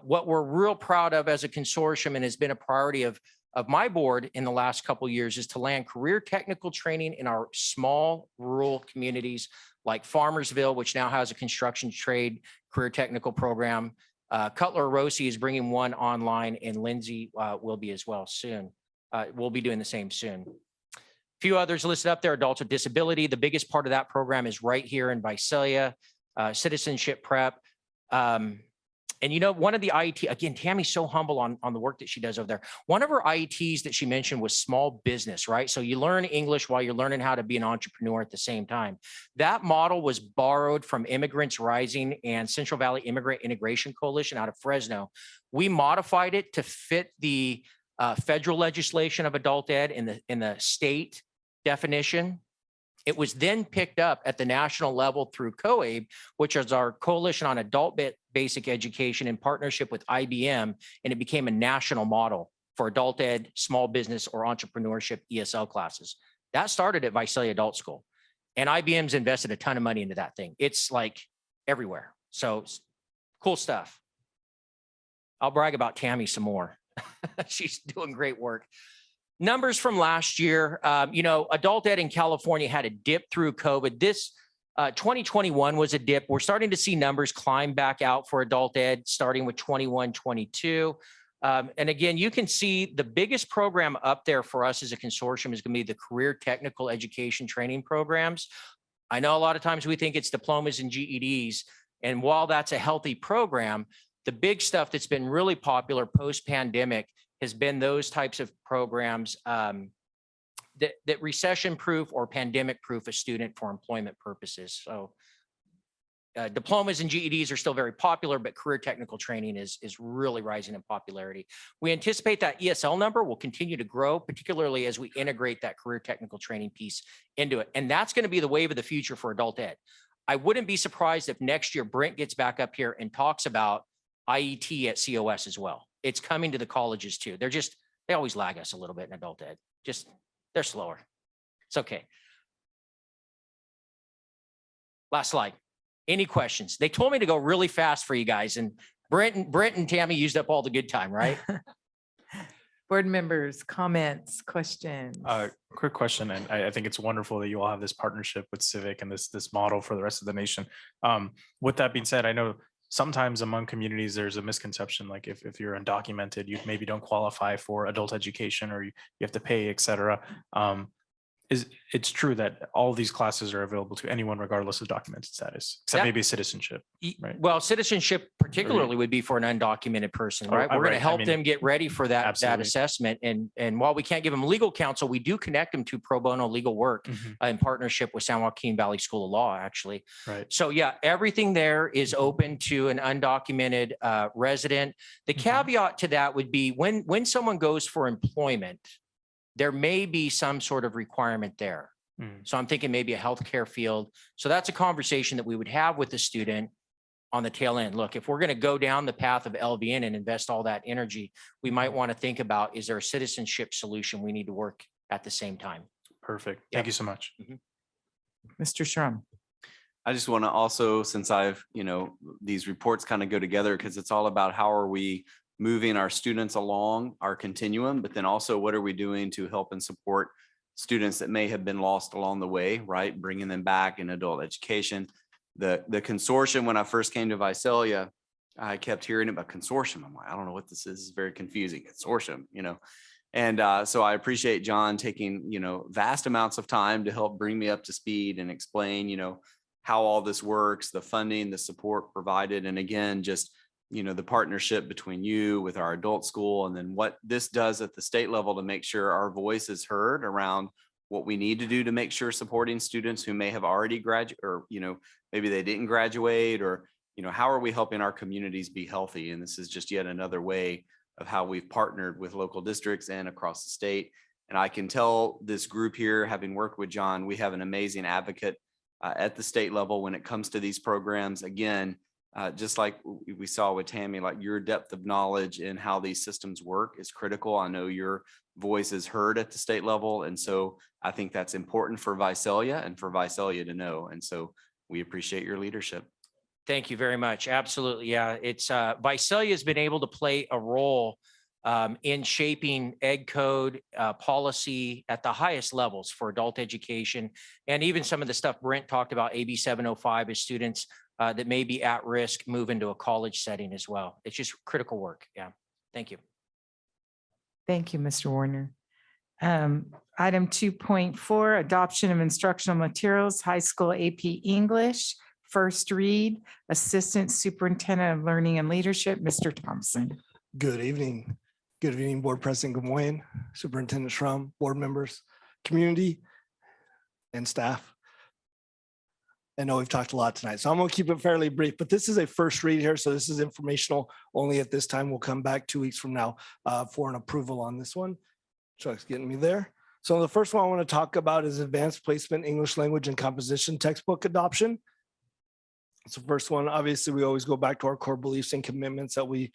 What we're real proud of as a consortium and has been a priority of my board in the last couple of years is to land career technical training in our small rural communities like Farmersville, which now has a construction trade career technical program. Cutler Orosi is bringing one online, and Lindsay will be as well soon. We'll be doing the same soon. A few others listed up there, adults with disability. The biggest part of that program is right here in Visalia, citizenship prep. And you know, one of the IET, again, Tammy's so humble on the work that she does over there. One of her IETs that she mentioned was small business, right? So you learn English while you're learning how to be an entrepreneur at the same time. That model was borrowed from Immigrants Rising and Central Valley Immigrant Integration Coalition out of Fresno. We modified it to fit the federal legislation of adult ed in the state definition. It was then picked up at the national level through COABE, which is our Coalition on Adult Basic Education in partnership with IBM, and it became a national model for adult ed, small business, or entrepreneurship ESL classes. That started at Visalia Adult School, and IBM's invested a ton of money into that thing. It's like everywhere. So cool stuff. I'll brag about Tammy some more. She's doing great work. Numbers from last year, you know, adult ed in California had a dip through COVID. 2021 was a dip. We're starting to see numbers climb back out for adult ed, starting with 21, 22. And again, you can see the biggest program up there for us as a consortium is going to be the career technical education training programs. I know a lot of times we think it's diplomas and GEDs. And while that's a healthy program, the big stuff that's been really popular post-pandemic has been those types of programs that recession-proof or pandemic-proof a student for employment purposes. So diplomas and GEDs are still very popular, but career technical training is really rising in popularity. We anticipate that ESL number will continue to grow, particularly as we integrate that career technical training piece into it. And that's going to be the wave of the future for adult ed. I wouldn't be surprised if next year Brent gets back up here and talks about IET at COS as well. It's coming to the colleges too. They always lag us a little bit in adult ed. They're slower. It's okay. Last slide. Any questions? They told me to go really fast for you guys, and Brent and Tammy used up all the good time, right? Board members, comments, questions? Quick question, and I think it's wonderful that you all have this partnership with Civic and this model for the rest of the nation. With that being said, I know sometimes among communities, there's a misconception, like if you're undocumented, you maybe don't qualify for adult education or you have to pay, et cetera. It's true that all of these classes are available to anyone regardless of documented status, except maybe citizenship, right? Well, citizenship particularly would be for an undocumented person, right? We're going to help them get ready for that assessment. And while we can't give them legal counsel, we do connect them to pro bono legal work in partnership with San Joaquin Valley School of Law, actually. Right. So yeah, everything there is open to an undocumented resident. The caveat to that would be when someone goes for employment, there may be some sort of requirement there. So I'm thinking maybe a healthcare field. So that's a conversation that we would have with the student on the tail end. Look, if we're going to go down the path of LVN and invest all that energy, we might want to think about, is there a citizenship solution we need to work at the same time? Perfect. Thank you so much. Mr. Shrum. I just want to also, since these reports kind of go together because it's all about how are we moving our students along our continuum, but then also what are we doing to help and support students that may have been lost along the way, right? Bringing them back in adult education. The consortium, when I first came to Visalia, I kept hearing about consortium. I'm like, I don't know what this is. It's very confusing. Consortium, And so I appreciate John taking, vast amounts of time to help bring me up to speed and explain, how all this works, the funding, the support provided. And again, just the partnership between you with our adult school, and then what this does at the state level to make sure our voice is heard around what we need to do to make sure supporting students who may have already graduated, or, maybe they didn't graduate, or, how are we helping our communities be healthy? And this is just yet another way of how we've partnered with local districts and across the state. And I can tell this group here, having worked with John, we have an amazing advocate at the state level when it comes to these programs. Again, just like we saw with Tammy, like your depth of knowledge in how these systems work is critical. I know your voice is heard at the state level. And so I think that's important for Visalia and for Visalia to know. And so we appreciate your leadership. Thank you very much. Absolutely. Yeah, it's Visalia has been able to play a role in shaping ed code policy at the highest levels for adult education. And even some of the stuff Brent talked about, AB 705, as students that may be at risk move into a college setting as well. It's just critical work. Yeah. Thank you. Thank you, Mr. Warner. Item 2.4, adoption of instructional materials, high school AP English, first read, Assistant Superintendent of Learning and Leadership, Mr. Thompson. Good evening. Good evening, Board President Gamoyen, Superintendent Shrum, board members, community, and staff. I know we've talked a lot tonight, so I'm going to keep it fairly brief, but this is a first read here. So this is informational only at this time. We'll come back 2 weeks from now for an approval on this one. Chuck's getting me there. So the first one I want to talk about is advanced placement English language and composition textbook adoption. It's the first one. Obviously, we always go back to our core beliefs and commitments that we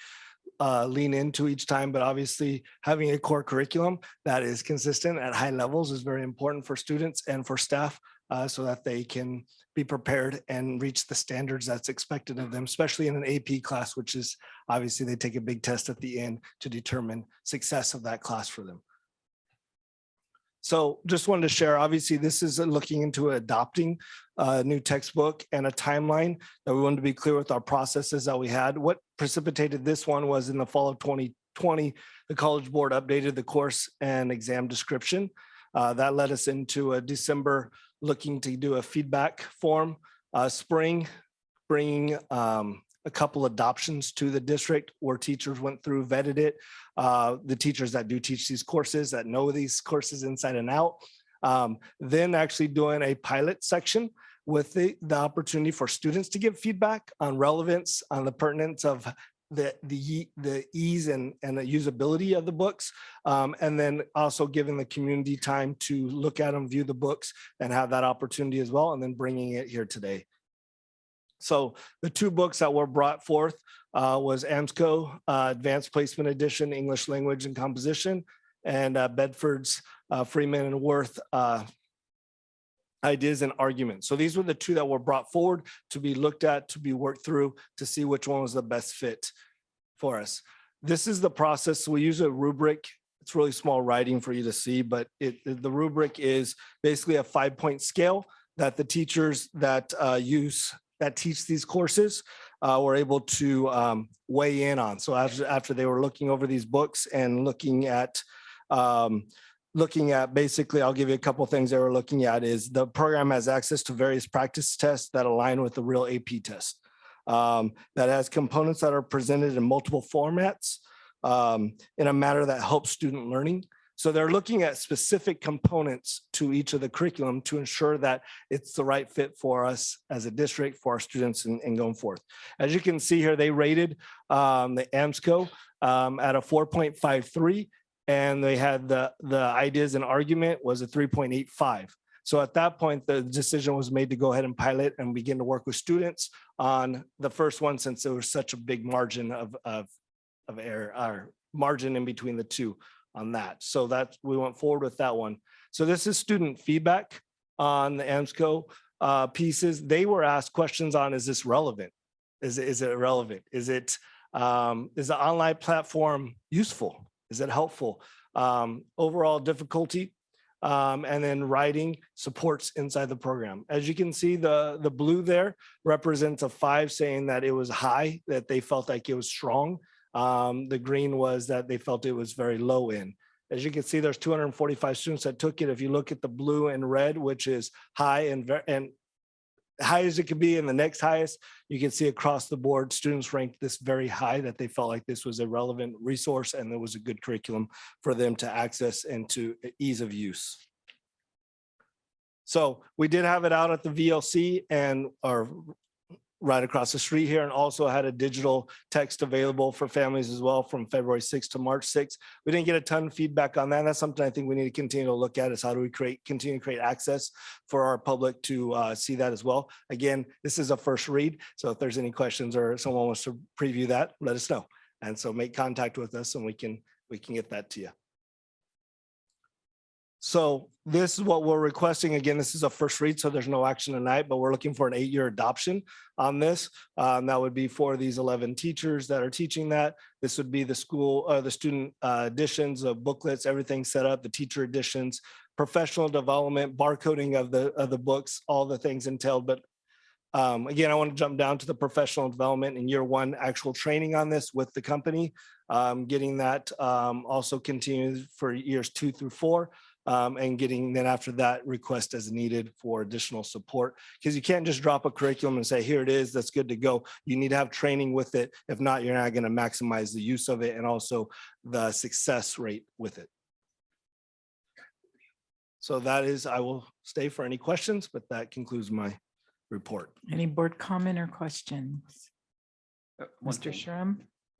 lean into each time, but obviously having a core curriculum that is consistent at high levels is very important for students and for staff so that they can be prepared and reach the standards that's expected of them, especially in an AP class, which is obviously they take a big test at the end to determine success of that class for them. So just wanted to share, obviously, this is looking into adopting a new textbook and a timeline that we wanted to be clear with our processes that we had. What precipitated this one was in the fall of 2020, the College Board updated the course and exam description. That led us into a December looking to do a feedback form. Spring, bringing a couple adoptions to the district where teachers went through, vetted it. The teachers that do teach these courses, that know these courses inside and out. Then actually doing a pilot section with the opportunity for students to give feedback on relevance, on the pertinence of the ease and the usability of the books. And then also giving the community time to look at them, view the books, and have that opportunity as well, and then bringing it here today. So the two books that were brought forth was AMSCO Advanced Placement Edition, English Language and Composition, and Bedford's Freeman and Worth Ideas and Arguments. So these were the two that were brought forward to be looked at, to be worked through, to see which one was the best fit for us. This is the process. We use a rubric. It's really small writing for you to see, but the rubric is basically a 5-point scale that the teachers that teach these courses were able to weigh in on. So after they were looking over these books and looking at basically, I'll give you a couple of things they were looking at is the program has access to various practice tests that align with the real AP test. That has components that are presented in multiple formats in a manner that helps student learning. So they're looking at specific components to each of the curriculum to ensure that it's the right fit for us as a district, for our students and going forth. As you can see here, they rated the AMSCO at a 4.53, and they had the ideas and argument was a 3.85. So at that point, the decision was made to go ahead and pilot and begin to work with students on the first one, since there was such a big margin of error, or margin in between the two on that. So we went forward with that one. So this is student feedback on the AMSCO pieces. They were asked questions on, is this relevant? Is it relevant? Is the online platform useful? Is it helpful? Overall difficulty, and then writing supports inside the program. As you can see, the blue there represents a 5, saying that it was high, that they felt like it was strong. The green was that they felt it was very low in. As you can see, there's 245 students that took it. If you look at the blue and red, which is high and high as it could be, and the next highest, you can see across the board, students ranked this very high, that they felt like this was a relevant resource and there was a good curriculum for them to access and to ease of use. So we did have it out at the VLC or right across the street here, and also had a digital text available for families as well from February 6th to March 6th. We didn't get a ton of feedback on that. That's something I think we need to continue to look at, is how do we continue to create access for our public to see that as well. Again, this is a first read. So if there's any questions or someone wants to preview that, let us know. And so make contact with us and we can get that to you. So this is what we're requesting. Again, this is a first read, so there's no action tonight, but we're looking for an 8-year adoption on this. That would be for these 11 teachers that are teaching that. This would be the student editions of booklets, everything set up, the teacher editions, professional development, barcoding of the books, all the things entailed. But again, I want to jump down to the professional development in year 1, actual training on this with the company, getting that also continued for years 2 through 4. And getting then after that request as needed for additional support, because you can't just drop a curriculum and say, here it is, that's good to go. You need to have training with it. If not, you're not going to maximize the use of it and also the success rate with it. So that is, I will stay for any questions, but that concludes my report. Any board comment or questions? Mr. Sherm?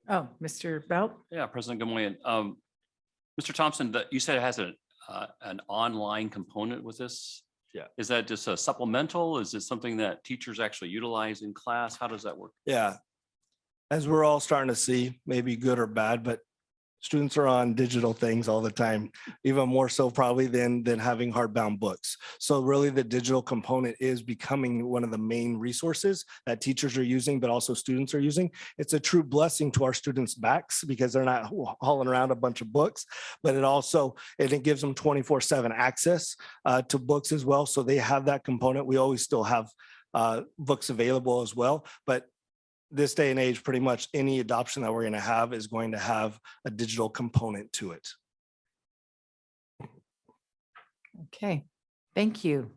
Oh, Mr. Belt? Yeah, President, good morning. Mr. Thompson, you said it has an online component with this? Yeah. Is that just a supplemental? Is it something that teachers actually utilize in class? How does that work? Yeah. As we're all starting to see, maybe good or bad, but Students are on digital things all the time, even more so probably than having hardbound books. So really the digital component is becoming one of the main resources that teachers are using, but also students are using. It's a true blessing to our students' backs because they're not hauling around a bunch of books, but it gives them 24/7 access to books as well. So they have that component. We always still have books available as well, but this day and age, pretty much any adoption that we're going to have is going to have a digital component to it. Okay, thank you.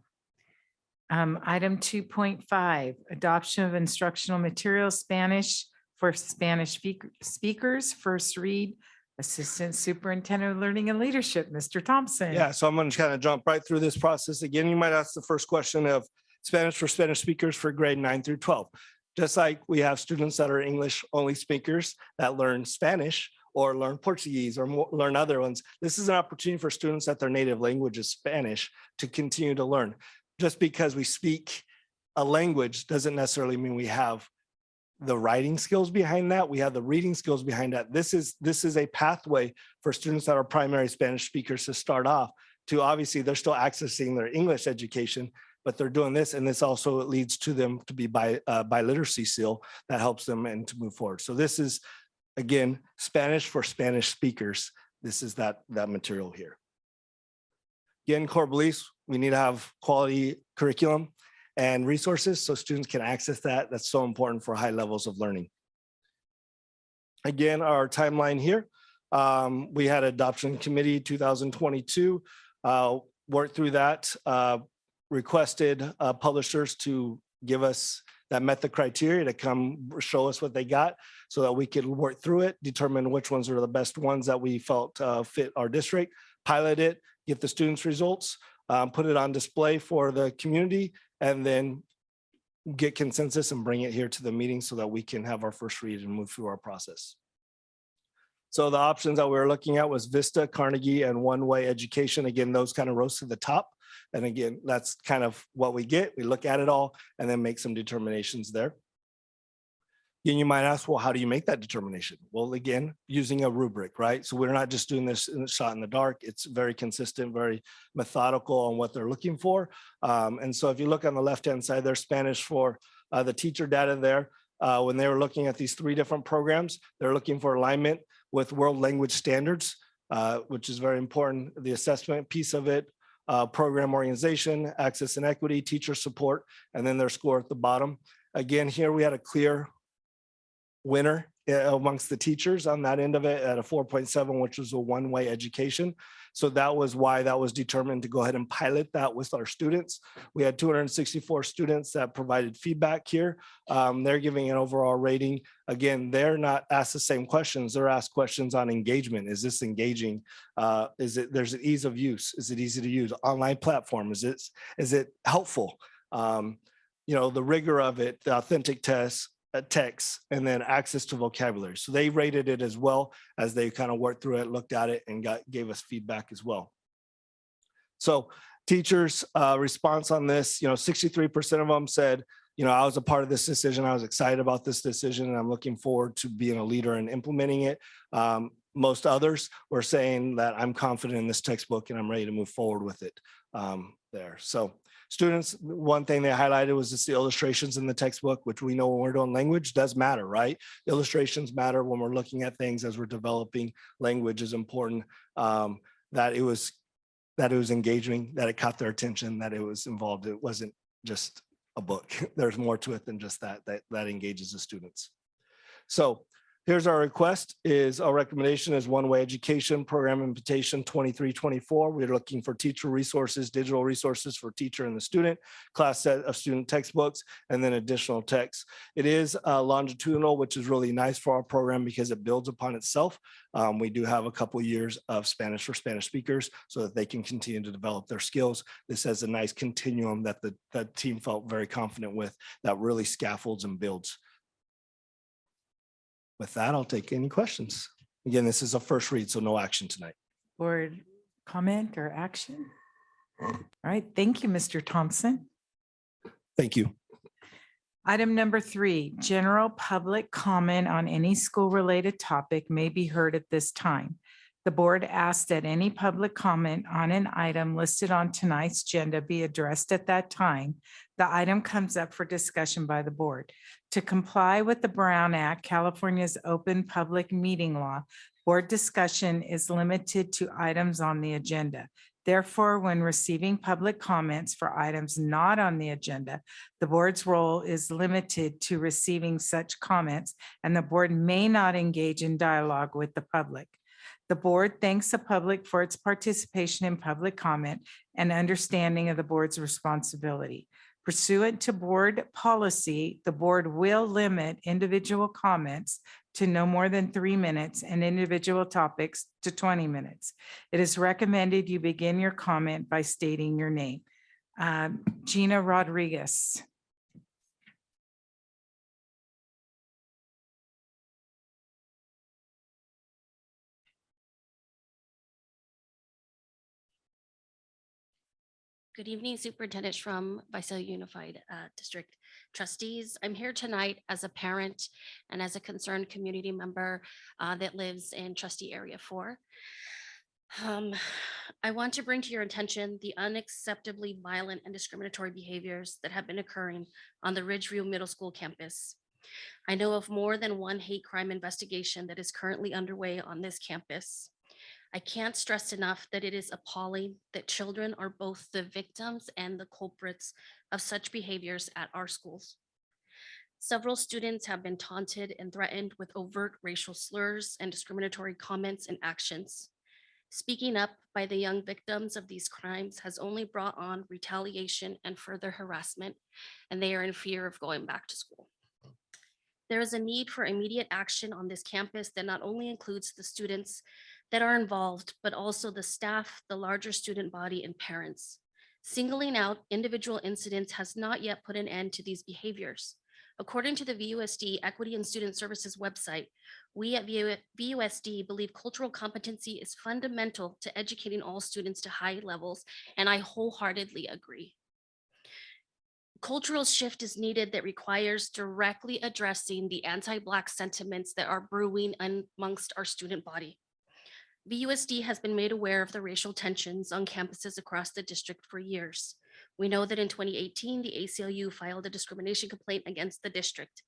Item 2.5, adoption of instructional materials, Spanish for Spanish speakers, first read, Assistant Superintendent of Learning and Leadership, Mr. Thompson. Yeah, so I'm going to kind of jump right through this process. Again, you might ask the first question of Spanish for Spanish speakers for grade 9 through 12. Just like we have students that are English only speakers that learn Spanish or learn Portuguese or learn other ones, this is an opportunity for students that their native language is Spanish to continue to learn. Just because we speak a language doesn't necessarily mean we have the writing skills behind that. We have the reading skills behind that. This is a pathway for students that are primary Spanish speakers to start off to, obviously they're still accessing their English education, but they're doing this, and this also leads to them to be by literacy seal that helps them and to move forward. So this is, again, Spanish for Spanish speakers. This is that material here. Again, core beliefs, we need to have quality curriculum and resources so students can access that. That's so important for high levels of learning. Again, our timeline here, we had adoption committee 2022, worked through that, requested publishers to give us that met the criteria to come show us what they got so that we could work through it, determine which ones are the best ones that we felt fit our district, pilot it, get the students results, put it on display for the community, and then get consensus and bring it here to the meeting so that we can have our first read and move through our process. So the options that we were looking at was Vista, Carnegie, and one-way education. Again, those kind of rose to the top. And again, that's kind of what we get. We look at it all and then make some determinations there. Again, you might ask, well, how do you make that determination? Well, again, using a rubric, right? So we're not just doing this in a shot in the dark. It's very consistent, very methodical on what they're looking for. And so if you look on the left-hand side, there's Spanish for the teacher data there. When they were looking at these 3 different programs, they're looking for alignment with world language standards, which is very important. The assessment piece of it, program organization, access and equity, teacher support, and then their score at the bottom. Again, here we had a clear winner amongst the teachers on that end of it at a 4.7, which was a one-way education. So that was why that was determined to go ahead and pilot that with our students. We had 264 students that provided feedback here. They're giving an overall rating. Again, they're not asked the same questions. They're asked questions on engagement. Is this engaging? There's an ease of use? Is it easy to use? Online platform, is it helpful? The rigor of it, the authentic tests, text, and then access to vocabulary. So they rated it as well as they kind of worked through it, looked at it, and gave us feedback as well. So teachers' response on this, 63% of them said, I was a part of this decision. I was excited about this decision, and I'm looking forward to being a leader and implementing it. Most others were saying that I'm confident in this textbook and I'm ready to move forward with it there. So students, one thing they highlighted was just the illustrations in the textbook, which we know when we're doing language does matter, right? Illustrations matter when we're looking at things as we're developing language is important. That it was engaging, that it caught their attention, that it was involved. It wasn't just a book. There's more to it than just that engages the students. So here's our request our recommendation is one-way education program invitation 2324. We're looking for teacher resources, digital resources for teacher and the student, class set of student textbooks, and then additional texts. It is longitudinal, which is really nice for our program because it builds upon itself. We do have a couple of years of Spanish for Spanish speakers so that they can continue to develop their skills. This has a nice continuum that the team felt very confident with that really scaffolds and builds. With that, I'll take any questions. Again, this is a first read, so no action tonight. Board comment or action? All right, thank you, Mr. Thompson. Thank you. Item number 3, general public comment on any school-related topic may be heard at this time. The board asks that any public comment on an item listed on tonight's agenda be addressed at that time. The item comes up for discussion by the board. To comply with the Brown Act, California's open public meeting law, board discussion is limited to items on the agenda. Therefore, when receiving public comments for items not on the agenda, the board's role is limited to receiving such comments, and the board may not engage in dialogue with the public. The board thanks the public for its participation in public comment and understanding of the board's responsibility. Pursuant to board policy, the board will limit individual comments to no more than 3 minutes and individual topics to 20 minutes. It is recommended you begin your comment by stating your name. Gina Rodriguez. Good evening, Superintendent from Visalia Unified District Trustees. I'm here tonight as a parent and as a concerned community member that lives in Trustee Area 4. I want to bring to your attention the unacceptably violent and discriminatory behaviors that have been occurring on the Ridgeview Middle School campus. I know of more than one hate crime investigation that is currently underway on this campus. I can't stress enough that it is appalling that children are both the victims and the culprits of such behaviors at our schools. Several students have been taunted and threatened with overt racial slurs and discriminatory comments and actions. Speaking up by the young victims of these crimes has only brought on retaliation and further harassment, and they are in fear of going back to school. There is a need for immediate action on this campus that not only includes the students that are involved, but also the staff, the larger student body, and parents. Singling out individual incidents has not yet put an end to these behaviors. According to the VUSD Equity and Student Services website, we at VUSD believe cultural competency is fundamental to educating all students to high levels, and I wholeheartedly agree. Cultural shift is needed that requires directly addressing the anti-Black sentiments that are brewing amongst our student body. VUSD has been made aware of the racial tensions on campuses across the district for years. We know that in 2018, the ACLU filed a discrimination complaint against the district.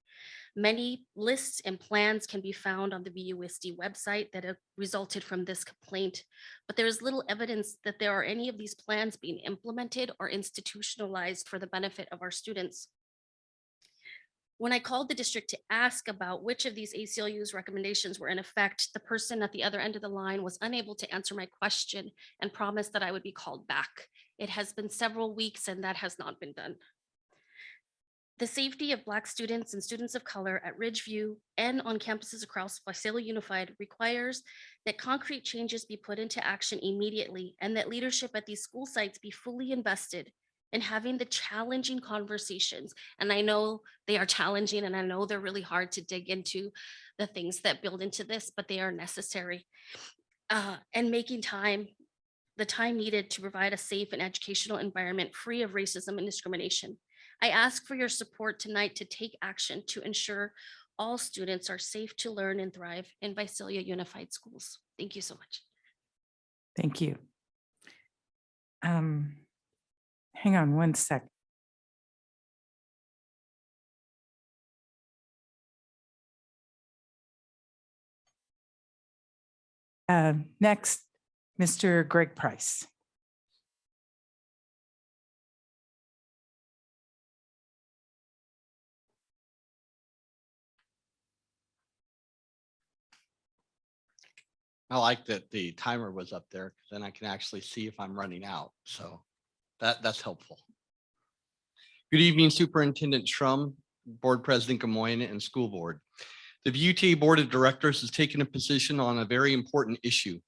Many lists and plans can be found on the VUSD website that have resulted from this complaint, but there is little evidence that there are any of these plans being implemented or institutionalized for the benefit of our students. When I called the district to ask about which of these ACLU's recommendations were in effect, the person at the other end of the line was unable to answer my question and promised that I would be called back. It has been several weeks and that has not been done. The safety of Black students and students of color at Ridgeview and on campuses across Visalia Unified requires that concrete changes be put into action immediately and that leadership at these school sites be fully invested in having the challenging conversations. And I know they are challenging and I know they're really hard to dig into the things that build into this, but they are necessary. And making time, the time needed to provide a safe and educational environment free of racism and discrimination. I ask for your support tonight to take action to ensure all students are safe to learn and thrive in Visalia Unified Schools. Thank you so much. Thank you. Hang on one sec. Next, Mr. Greg Price. I like that the timer was up there, because then I can actually see if I'm running out. So that's helpful. Good evening, Superintendent Shrum, Board President Gamoyen, and School Board. The VUTA Board of Directors has taken a position on a very important issue.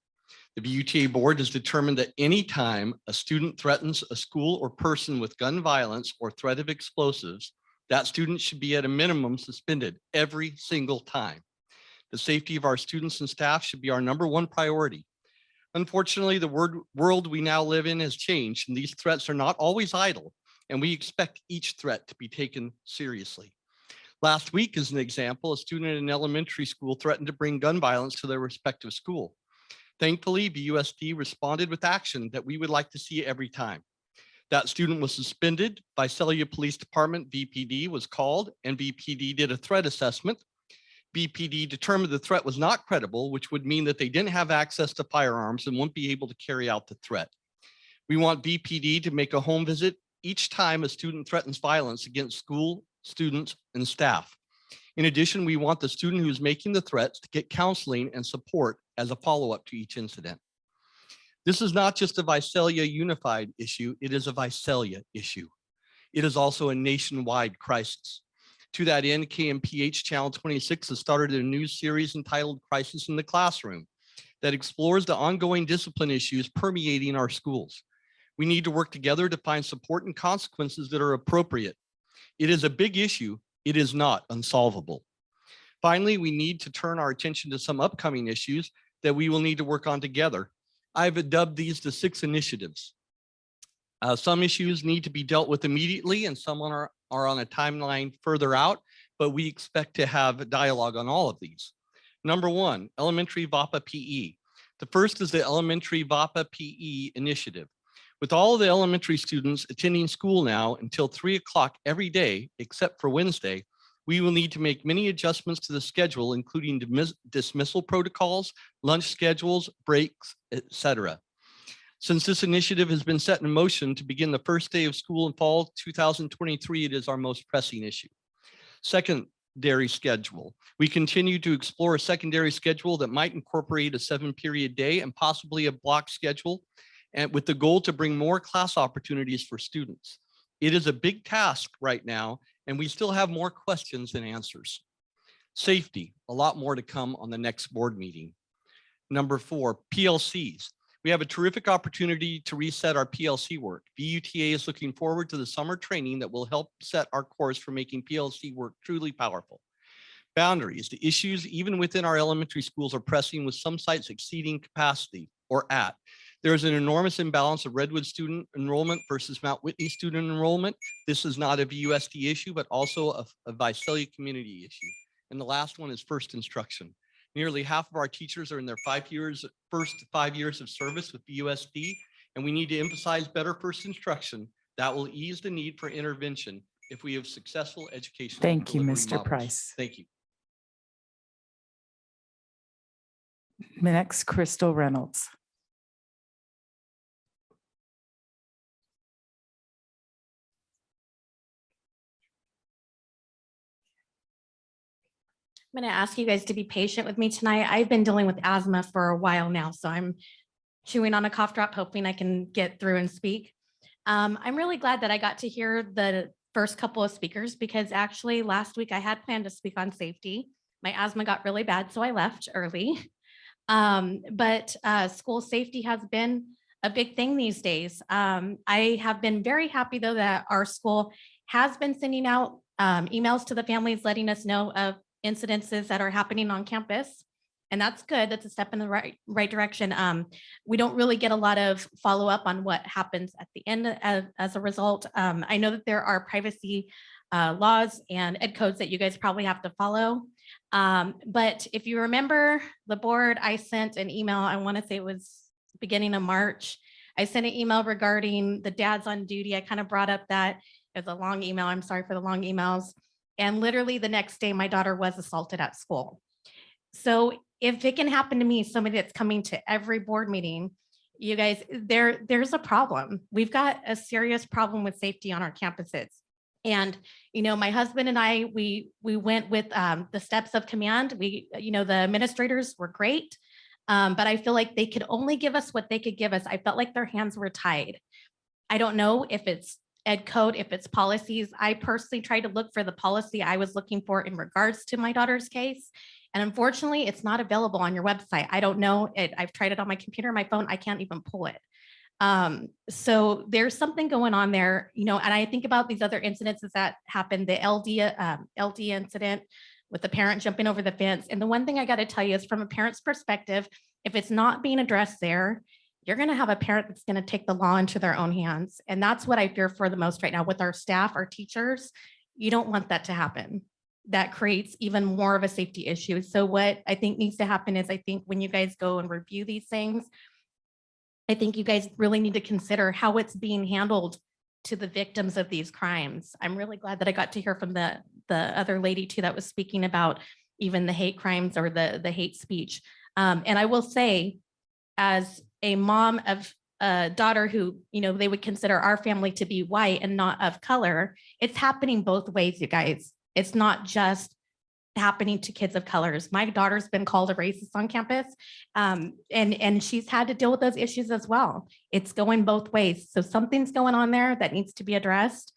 The VUTA Board has determined that any time a student threatens a school or person with gun violence or threat of explosives, that student should be at a minimum suspended every single time. The safety of our students and staff should be our #1 priority. Unfortunately, the world we now live in has changed, and these threats are not always idle, and we expect each threat to be taken seriously. Last week, as an example, a student in an elementary school threatened to bring gun violence to their respective school. Thankfully, BUSD responded with action that we would like to see every time. That student was suspended. Visalia Police Department, VPD, was called, and VPD did a threat assessment. VPD determined the threat was not credible, which would mean that they didn't have access to firearms and wouldn't be able to carry out the threat. We want VPD to make a home visit each time a student threatens violence against school, students, and staff. In addition, we want the student who's making the threats to get counseling and support as a follow-up to each incident. This is not just a Visalia unified issue, it is a Visalia issue. It is also a nationwide crisis. To that end, KMPH Channel 26 has started a new series entitled Crisis in the Classroom that explores the ongoing discipline issues permeating our schools. We need to work together to find support and consequences that are appropriate. It is a big issue. It is not unsolvable. Finally, we need to turn our attention to some upcoming issues that we will need to work on together. I've dubbed these the 6 initiatives. Some issues need to be dealt with immediately and some are on a timeline further out, but we expect to have a dialogue on all of these. Number 1, elementary VAPA PE. The first is the elementary VAPA PE initiative. With all of the elementary students attending school now until 3 o'clock every day, except for Wednesday, we will need to make many adjustments to the schedule, including dismissal protocols, lunch schedules, breaks, etc. Since this initiative has been set in motion to begin the first day of school in fall 2023, it is our most pressing issue. Secondary schedule. We continue to explore a secondary schedule that might incorporate a 7-period day and possibly a block schedule, and with the goal to bring more class opportunities for students. It is a big task right now, and we still have more questions than answers. Safety, a lot more to come on the next board meeting. Number 4, PLCs. We have a terrific opportunity to reset our PLC work. VUTA is looking forward to the summer training that will help set our course for making PLC work truly powerful. Boundaries, the issues even within our elementary schools are pressing, with some sites exceeding capacity or at. There is an enormous imbalance of Redwood student enrollment versus Mount Whitney student enrollment. This is not a VUSD issue, but also a Visalia community issue. And the last one is first instruction. Nearly half of our teachers are in their first 5 years of service with VUSD, and we need to emphasize better first instruction. That will ease the need for intervention if we have successful education. Thank you, Mr. Price. Thank you. Next, Crystal Reynolds. I'm going to ask you guys to be patient with me tonight. I've been dealing with asthma for a while now, so I'm chewing on a cough drop, hoping I can get through and speak. I'm really glad that I got to hear the first couple of speakers, because actually last week I had planned to speak on safety. My asthma got really bad, so I left early. But school safety has been a big thing these days. I have been very happy, though, that our school has been sending out emails to the families letting us know of incidences that are happening on campus. And that's good. That's a step in the right direction. We don't really get a lot of follow up on what happens at the end as a result. I know that there are privacy laws and ed codes that you guys probably have to follow. But if you remember the board, I sent an email, I want to say it was beginning of March. I sent an email regarding the dads on duty. I kind of brought up that it was a long email. I'm sorry for the long emails. And literally the next day, my daughter was assaulted at school. So if it can happen to me, somebody that's coming to every board meeting, you guys, there's a problem. We've got a serious problem with safety on our campuses. And, you know, my husband and I, we went with the steps of command. The administrators were great, but I feel like they could only give us what they could give us. I felt like their hands were tied. I don't know if it's ed code, if it's policies. I personally tried to look for the policy I was looking for in regards to my daughter's case. And unfortunately, it's not available on your website. I don't know it. I've tried it on my computer, my phone. I can't even pull it. So there's something going on there, and I think about these other incidences that happened, the LD incident with the parent jumping over the fence. And the one thing I got to tell you is, from a parent's perspective, if it's not being addressed there, you're going to have a parent that's going to take the law into their own hands. And that's what I fear for the most right now with our staff, our teachers. You don't want that to happen. that creates even more of a safety issue. So what I think needs to happen is I think when you guys go and review these things, I think you guys really need to consider how it's being handled to the victims of these crimes. I'm really glad that I got to hear from the other lady too that was speaking about even the hate crimes or the hate speech. And I will say, as a mom of a daughter who, you know, they would consider our family to be white and not of color, it's happening both ways, you guys. It's not just happening to kids of colors. My daughter's been called a racist on campus, and she's had to deal with those issues as well. It's going both ways. So something's going on there that needs to be addressed.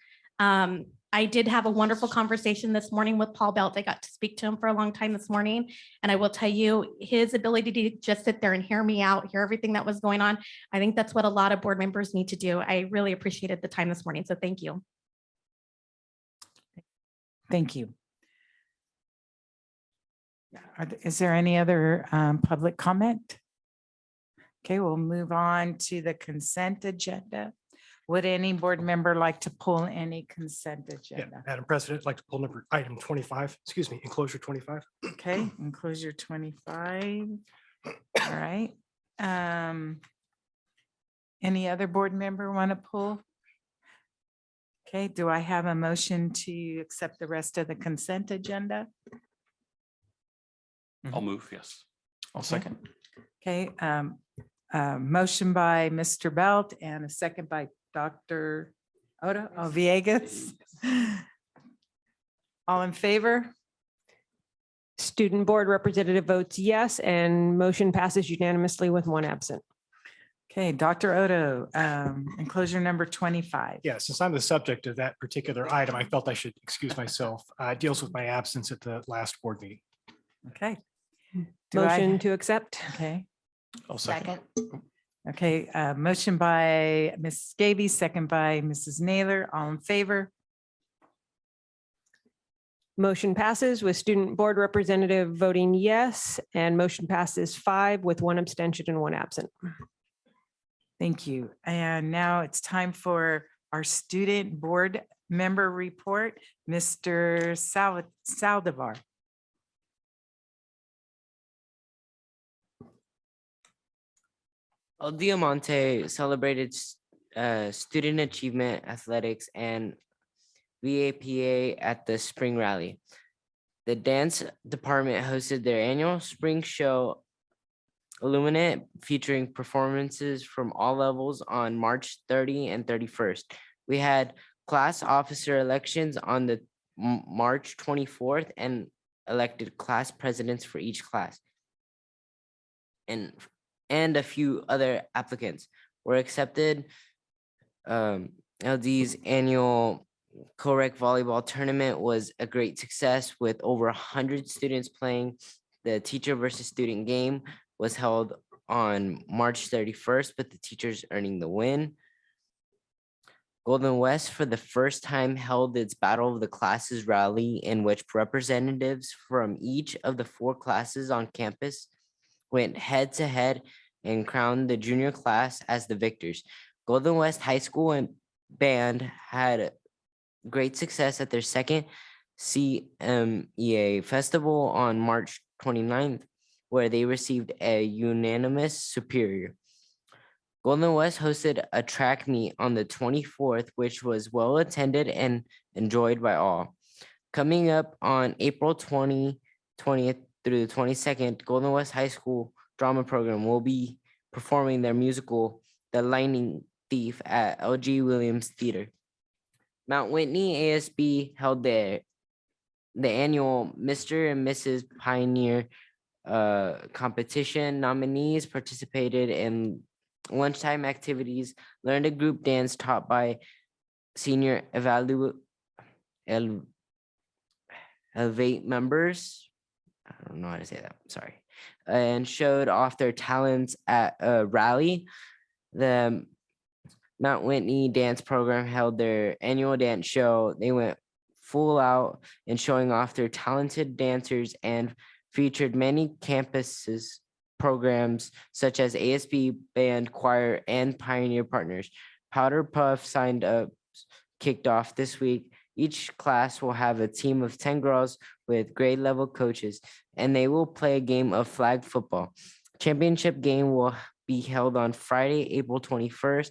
I did have a wonderful conversation this morning with Paul Belt. I got to speak to him for a long time this morning. And I will tell you, his ability to just sit there and hear me out, hear everything that was going on, I think that's what a lot of board members need to do. I really appreciated the time this morning. So thank you. Thank you. Is there any other public comment? Okay, we'll move on to the consent agenda. Would any board member like to pull any consent Yeah, agenda? Madam President, I'd like to pull number item 25, excuse me, enclosure 25. Okay, enclosure 25. All right. Any other board member want to pull? Okay, do I have a motion to accept the rest of the consent agenda? I'll move, yes. I'll second. Okay, motion by Mr. Belt and a second by Dr. Villegas. All in favor? Student Board Representative votes yes, and motion passes unanimously with one absent. Okay, Dr. Odo, enclosure number 25. Yeah, since I'm the subject of that particular item, I felt I should excuse myself. It deals with my absence at the last board meeting. Okay. Do I- Motion to accept. Okay, I'll second. okay, motion by Ms. Scabies, second by Mrs. Naylor, all in favor? Motion passes with Student Board Representative voting yes, and motion passes 5 with one abstention and one absent. Thank you. And now it's time for our student board member report, Mr. Saldivar. El Diamante celebrated student achievement, athletics, and VAPA at the spring rally. The dance department hosted their annual spring show Illuminate, featuring performances from all levels on March 30 and 31st. We had class officer elections on the March 24th and elected class presidents for each class. And a few other applicants were accepted. LD's annual co-rec volleyball tournament was a great success with over 100 students playing. The teacher versus student game was held on March 31st, with the teachers earning the win. Golden West, for the first time, held its Battle of the Classes rally, in which representatives from each of the 4 classes on campus went head to head and crowned the junior class as the victors. Golden West High School and band had great success at their second CMEA festival on March 29th, where they received a unanimous superior. Golden West hosted a track meet on the 24th, which was well attended and enjoyed by all. Coming up on April 20th through the 22nd, Golden West High School drama program will be performing their musical, The Lightning Thief, at LG Williams Theater. Mount Whitney ASB held the annual Mr. and Mrs. Pioneer competition. Nominees participated in lunchtime activities, learned a group dance taught by senior Elevate members. I don't know how to say that, sorry. And showed off their talents at a rally. The Mount Whitney dance program held their annual dance show. They went full out in showing off their talented dancers and featured many campuses programs such as ASB, band, choir, and pioneer partners. Powder Puff signed up kicked off this week. Each class will have a team of 10 girls with grade level coaches, and they will play a game of flag football. Championship game will be held on Friday, April 21st.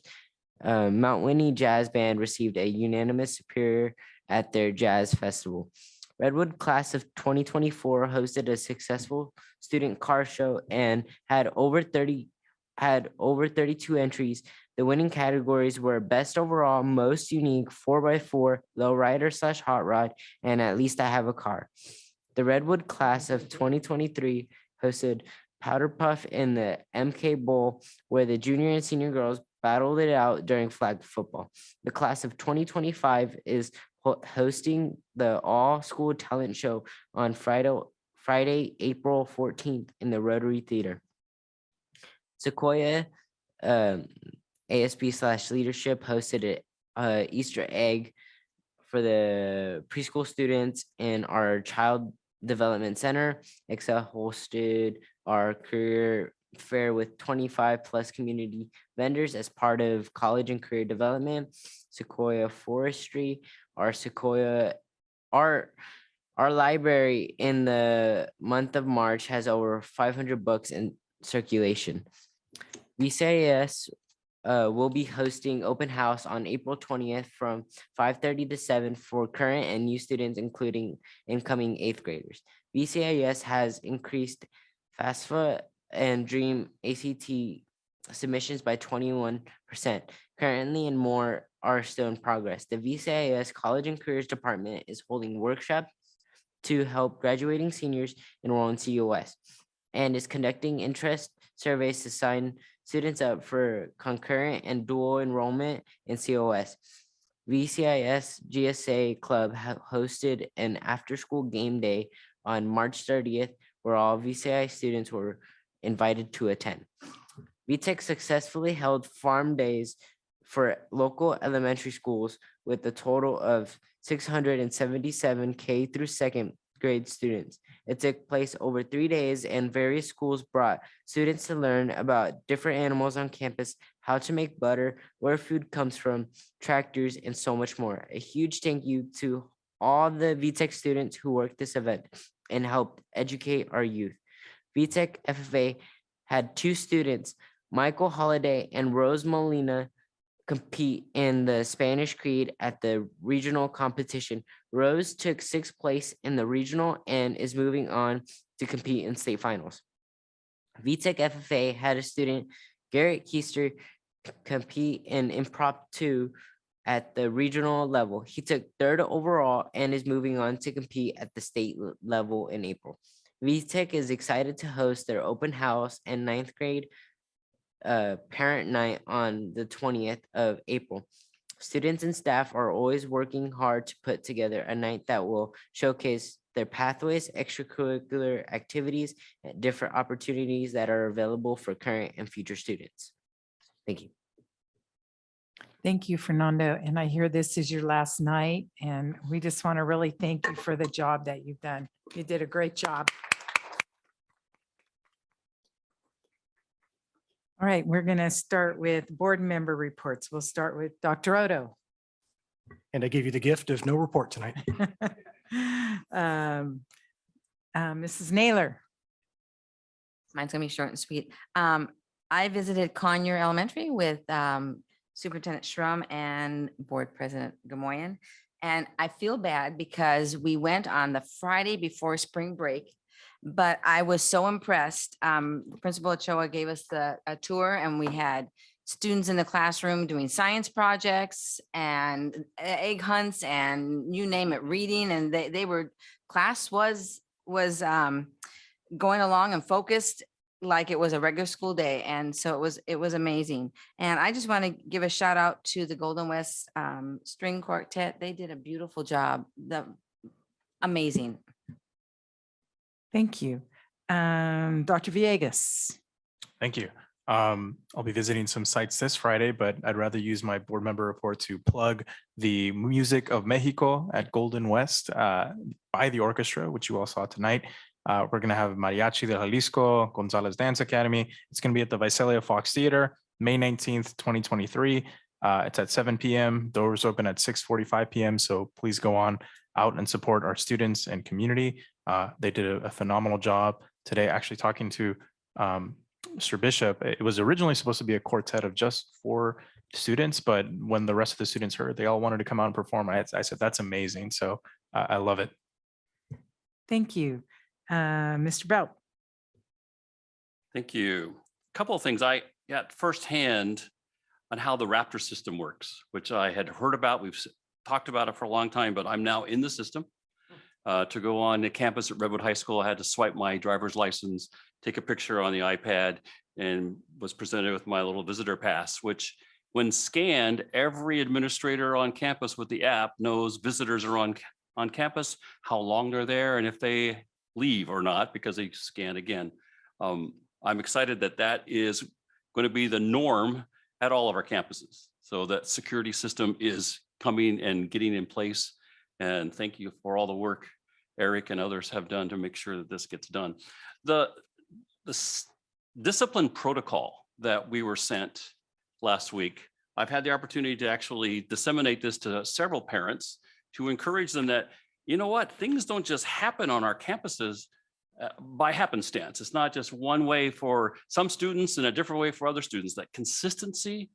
Mount Whitney Jazz Band received a unanimous superior at their jazz festival. Redwood class of 2024 hosted a successful student car show and had over 32 entries. The winning categories were best overall, most unique, 4x4, lowrider / hot rod, and at least I have a car. The Redwood class of 2023 hosted Powder Puff in the MK Bowl, where the junior and senior girls battled it out during flag football. The class of 2025 is hosting the all-school talent show on Friday, April 14th in the Rotary Theater. Sequoia ASB / leadership hosted a Easter egg for the preschool students in our Child Development Center. Excel hosted our career fair with 25 plus community vendors as part of college and career development. Sequoia Forestry, our library in the month of March has over 500 books in circulation. VCIS will be hosting open house on April 20th from 5:30 to 7 for current and new students, including incoming 8th graders. VCIS has increased FAFSA and DREAM ACT submissions by 21%. Currently, and more are still in progress. The VCIS College and Careers Department is holding workshops to help graduating seniors enroll in COS and is conducting interest surveys to sign students up for concurrent and dual enrollment in COS. VCIS GSA Club hosted an after-school game day on March 30th, where all VCI students were invited to attend. VTech successfully held farm days for local elementary schools with a total of 677 K through second grade students. It took place over 3 days, and various schools brought students to learn about different animals on campus, how to make butter, where food comes from, tractors, and so much more. A huge thank you to all the VTech students who worked this event and helped educate our youth. VTech FFA had 2 students, Michael Holiday and Rose Molina, compete in the Spanish Creed at the regional competition. Rose took 6th place in the regional and is moving on to compete in state finals. VTech FFA had a student, Garrett Keister, compete in impromptu at the regional level. He took 3rd overall and is moving on to compete at the state level in April. VTech is excited to host their open house and 9th grade parent night on the 20th of April. Students and staff are always working hard to put together a night that will showcase their pathways, extracurricular activities, and different opportunities that are available for current and future students. Thank you. Thank you, Fernando. And I hear this is your last night, and we just want to really thank you for the job that you've done. You did a great job. All right, we're going to start with board member reports. We'll start with Dr. Odo. And I gave you the gift of no report tonight. Mrs. Naylor. Mine's gonna be short and sweet. I visited Conyer Elementary with Superintendent Schrum and Board President Gamoyen. And I feel bad because we went on the Friday before spring break, but I was so impressed. Principal Ochoa gave us a tour, and we had students in the classroom doing science projects and egg hunts and you name it, reading, and class was going along and focused like it was a regular school day. And so it was amazing. And I just want to give a shout out to the Golden West String Quartet. They did a beautiful job. Amazing. Thank you. Dr. Villegas. Thank you. I'll be visiting some sites this Friday, but I'd rather use my board member report to plug the Music of Mexico at Golden West by the orchestra, which you all saw tonight. We're going to have Mariachi de Jalisco, Gonzalez Dance Academy. It's going to be at the Visalia Fox Theater, May 19th, 2023. It's at 7 p.m. Doors open at 6:45 p.m. So please go on out and support our students and community. They did a phenomenal job today. Actually talking to Mr. Bishop, it was originally supposed to be a quartet of just 4 students, but when the rest of the students heard, they all wanted to come out and perform. I said, that's amazing. So I love it. Thank you. Mr. Belt. Thank you. A couple of things I got firsthand on how the Raptor system works, which I had heard about. We've talked about it for a long time, but I'm now in the system. To go on the campus at Redwood High School, I had to swipe my driver's license, take a picture on the iPad, and was presented with my little visitor pass, which when scanned, every administrator on campus with the app knows visitors are on campus, how long they're there, and if they leave or not, because they scan again. I'm excited that that is going to be the norm at all of our campuses. So that security system is coming and getting in place. And thank you for all the work Eric and others have done to make sure that this gets done. The discipline protocol that we were sent last week, I've had the opportunity to actually disseminate this to several parents to encourage them that, you know what, things don't just happen on our campuses by happenstance. It's not just one way for some students and a different way for other students. That consistency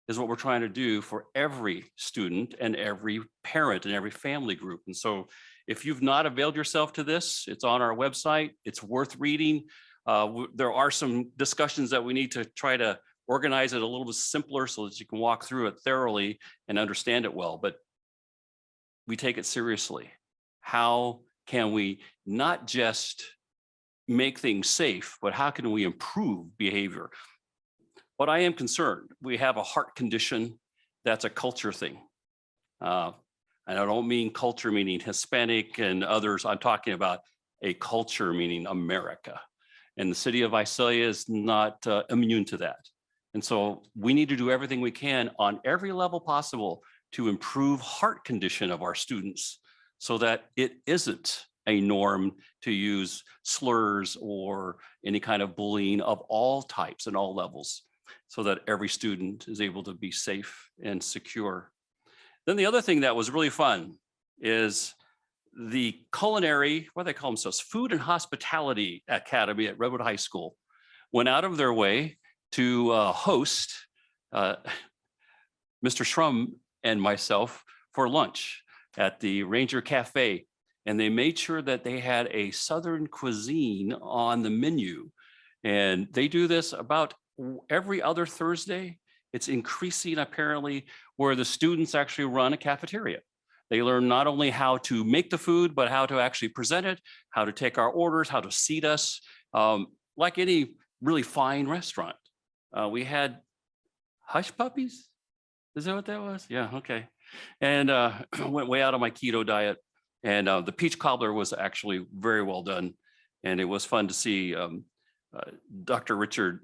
is what we're trying to do for every student and every parent and every family group. And so if you've not availed yourself to this, it's on our website. It's worth reading. There are some discussions that we need to try to organize it a little bit simpler so that you can walk through it thoroughly and understand it well, but we take it seriously. How can we not just make things safe, but how can we improve behavior? But I am concerned. We have a heart condition that's a culture thing. And I don't mean culture meaning Hispanic and others. I'm talking about a culture meaning America. And the city of Visalia is not immune to that. And so we need to do everything we can on every level possible to improve heart condition of our students so that it isn't a norm to use slurs or any kind of bullying of all types and all levels, so that every student is able to be safe and secure. Then the other thing that was really fun is the culinary, what do they call themselves, Food and Hospitality Academy at Redwood High School went out of their way to host Mr. Shrum and myself for lunch at the Ranger Cafe. And they made sure that they had a Southern cuisine on the menu. And they do this about every other Thursday. It's increasing apparently where the students actually run a cafeteria. They learn not only how to make the food, but how to actually present it, how to take our orders, how to seat us, like any really fine restaurant. We had hush puppies. Is that what that was? Yeah, okay. And went way out of my keto diet. And the peach cobbler was actually very well done. And it was fun to see Dr. Richard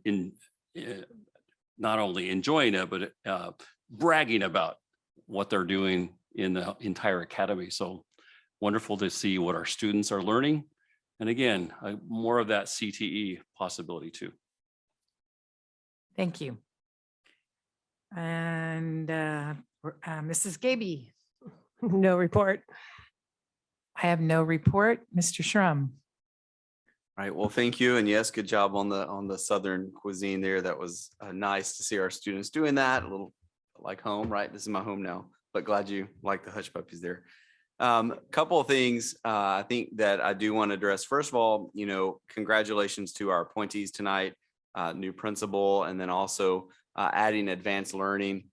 not only enjoying it, but bragging about what they're doing in the entire academy. So wonderful to see what our students are learning. And again, more of that CTE possibility too. Thank you. And Mrs. Gaby. No report. I have no report. Mr. Shrum. All right, well, thank you. And yes, good job on the Southern cuisine there. That was nice to see our students doing that, a little like home, right? This is my home now, but glad you like the hush puppies there. Couple of things I think that I do want to address. First of all, congratulations to our appointees tonight, new principal, and then also adding advanced learning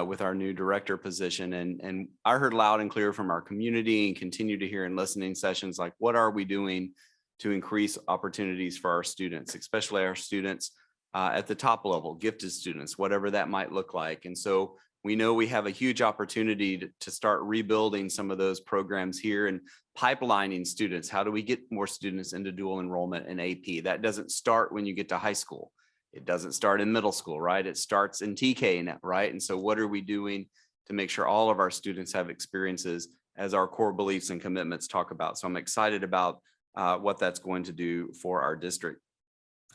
with our new director position. And I heard loud and clear from our community and continue to hear in listening sessions, like, what are we doing to increase opportunities for our students, especially our students at the top level, gifted students, whatever that might look like. And so we know we have a huge opportunity to start rebuilding some of those programs here and pipelining students. How do we get more students into dual enrollment in AP? That doesn't start when you get to high school. It doesn't start in middle school, right? It starts in TK, right? And so what are we doing to make sure all of our students have experiences as our core beliefs and commitments talk about? So I'm excited about what that's going to do for our district.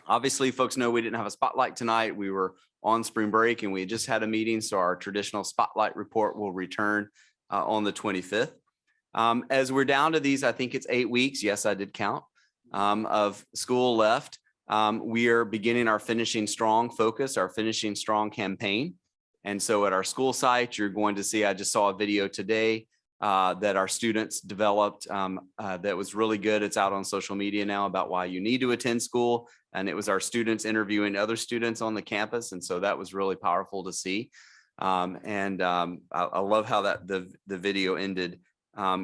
Obviously, folks know we didn't have a spotlight tonight. We were on spring break and we had just had a meeting. So our traditional spotlight report will return on the 25th. As we're down to these, I think it's 8 weeks. Yes, I did count of school left. We are beginning our Finishing Strong focus, our Finishing Strong campaign. And so at our school site, you're going to see, I just saw a video today that our students developed that was really good. It's out on social media now about why you need to attend school. And it was our students interviewing other students on the campus. And so that was really powerful to see. I love how the video ended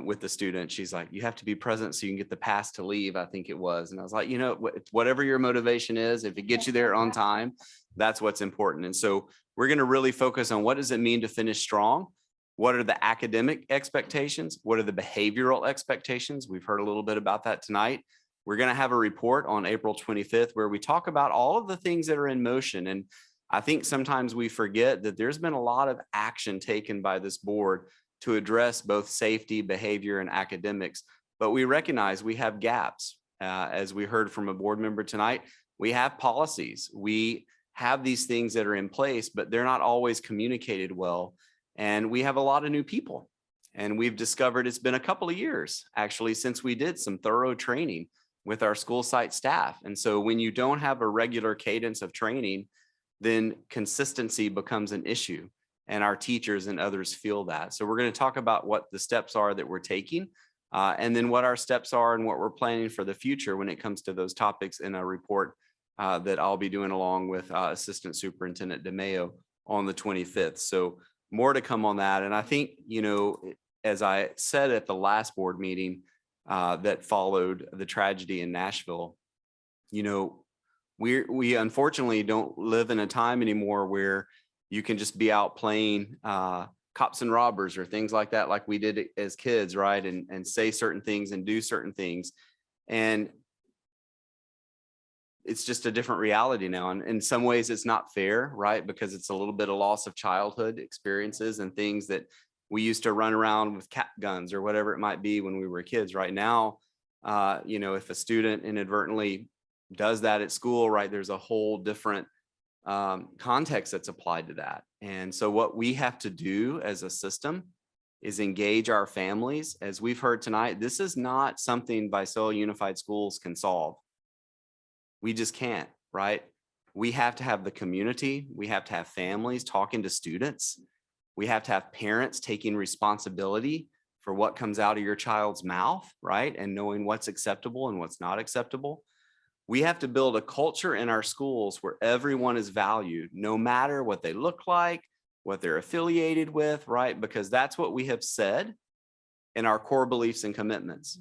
with the student. She's like, you have to be present so you can get the pass to leave, I think it was. And I was like, you know, whatever your motivation is, if it gets you there on time, that's what's important. And so we're going to really focus on what does it mean to finish strong? What are the academic expectations? What are the behavioral expectations? We've heard a little bit about that tonight. We're going to have a report on April 25th where we talk about all of the things that are in motion. And I think sometimes we forget that there's been a lot of action taken by this board to address both safety, behavior, and academics. But we recognize we have gaps. As we heard from a board member tonight, we have policies. We have these things that are in place, but they're not always communicated well. And we have a lot of new people. And we've discovered it's been a couple of years actually since we did some thorough training with our school site staff. And so when you don't have a regular cadence of training, then consistency becomes an issue. And our teachers and others feel that. So we're going to talk about what the steps are that we're taking, and then what our steps are and what we're planning for the future when it comes to those topics in a report that I'll be doing along with Assistant Superintendent DeMayo on the 25th. So more to come on that. And I think, you know, as I said at the last board meeting that followed the tragedy in Nashville, you know, we unfortunately don't live in a time anymore where you can just be out playing cops and robbers or things like that, like we did as kids, right? And say certain things and do certain things. And it's just a different reality now. And in some ways it's not fair, right? Because it's a little bit of loss of childhood experiences and things that we used to run around with cap guns or whatever it might be when we were kids. Right now, you know, if a student inadvertently does that at school, right, there's a whole different context that's applied to that. And so what we have to do as a system is engage our families. As we've heard tonight, this is not something Visalia Unified Schools can solve. We just can't, right? We have to have the community. We have to have families talking to students. We have to have parents taking responsibility for what comes out of your child's mouth, right? And knowing what's acceptable and what's not acceptable. We have to build a culture in our schools where everyone is valued, no matter what they look like, what they're affiliated with, right? Because that's what we have said in our core beliefs and commitments.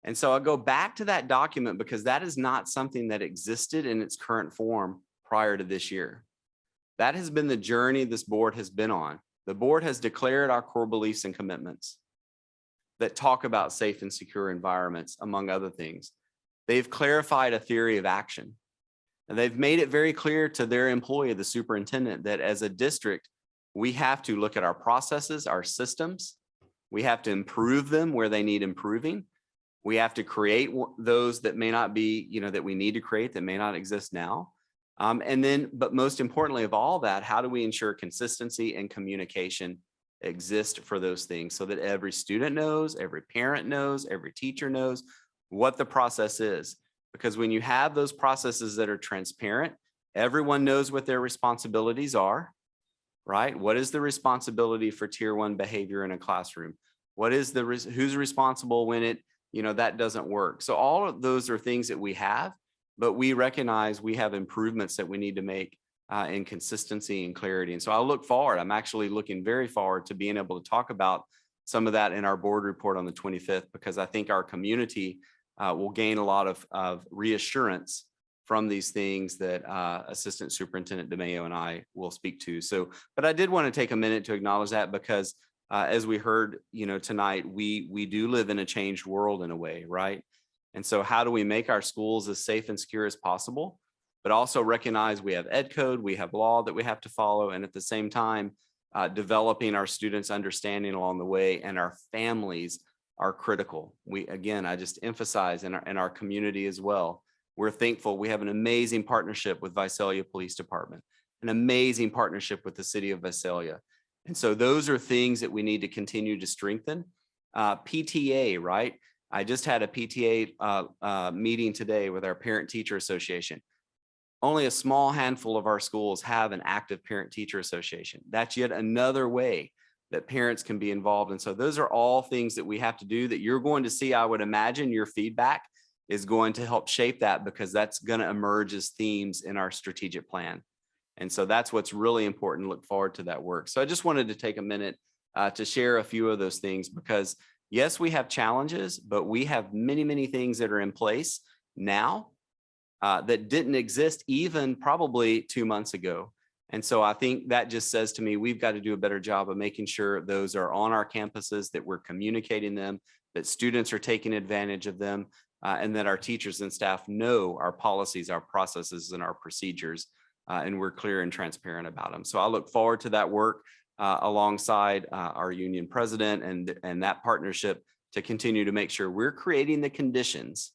And so I go back to that document because that is not something that existed in its current form prior to this year. That has been the journey this board has been on. The board has declared our core beliefs and commitments that talk about safe and secure environments, among other things. They've clarified a theory of action. And they've made it very clear to their employee, the superintendent, that as a district, we have to look at our processes, our systems. We have to improve them where they need improving. We have to create those that may not be, you know, that we need to create that may not exist now. And then, but most importantly of all that, how do we ensure consistency and communication exist for those things so that every student knows, every parent knows, every teacher knows what the process is? Because when you have those processes that are transparent, everyone knows what their responsibilities are, right? What is the responsibility for tier 1 behavior in a classroom? What is who's responsible when it, you know, that doesn't work? So all of those are things that we have, but we recognize we have improvements that we need to make in consistency and clarity. And so I look forward, I'm actually looking very forward to being able to talk about some of that in our board report on the 25th, because I think our community will gain a lot of reassurance from these things that Assistant Superintendent DeMayo and I will speak to. So, but I did want to take a minute to acknowledge that because as we heard, you know, tonight, we do live in a changed world in a way, right? And so how do we make our schools as safe and secure as possible, but also recognize we have ed code, we have law that we have to follow, and at the same time, developing our students' understanding along the way, and our families are critical. Again, I just emphasize in our community as well, We're thankful. We have an amazing partnership with Visalia Police Department, an amazing partnership with the city of Visalia. And so those are things that we need to continue to strengthen. PTA, right? I just had a PTA meeting today with our Parent Teacher Association. Only a small handful of our schools have an active Parent Teacher Association. That's yet another way that parents can be involved. And so those are all things that we have to do that you're going to see. I would imagine your feedback is going to help shape that, because that's going to emerge as themes in our strategic plan. And so that's what's really important. Look forward to that work. So I just wanted to take a minute to share a few of those things, because yes, we have challenges, but we have many, many things that are in place now that didn't exist even probably 2 months ago. And so I think that just says to me, we've got to do a better job of making sure those are on our campuses, that we're communicating them, that students are taking advantage of them, and that our teachers and staff know our policies, our processes, and our procedures, and we're clear and transparent about them. So I look forward to that work alongside our union president and that partnership to continue to make sure we're creating the conditions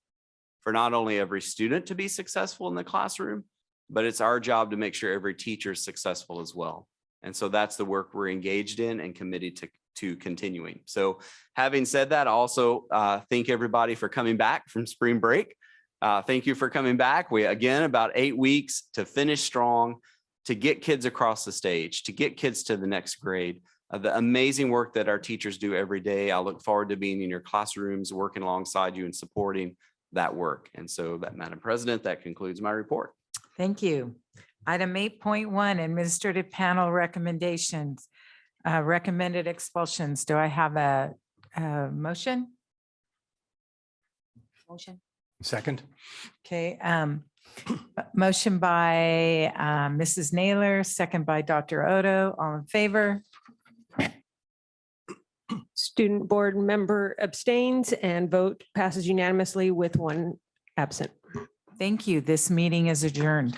for not only every student to be successful in the classroom, but it's our job to make sure every teacher is successful as well. And so that's the work we're engaged in and committed to continuing. So having said that, I also thank everybody for coming back from spring break. Thank you for coming back. We, again, about 8 weeks to finish strong, to get kids across the stage, to get kids to the next grade. The amazing work that our teachers do every day. I look forward to being in your classrooms, working alongside you and supporting that work. And so that, Madam President, that concludes my report. Thank you. Item 8.1, administrative panel recommendations, recommended expulsions. Do I have a motion? Motion. Second. Okay, motion by Mrs. Naylor, second by Dr. Odo. All in favor? Student board member abstains and vote passes unanimously with 1 absent. Thank you. This meeting is adjourned.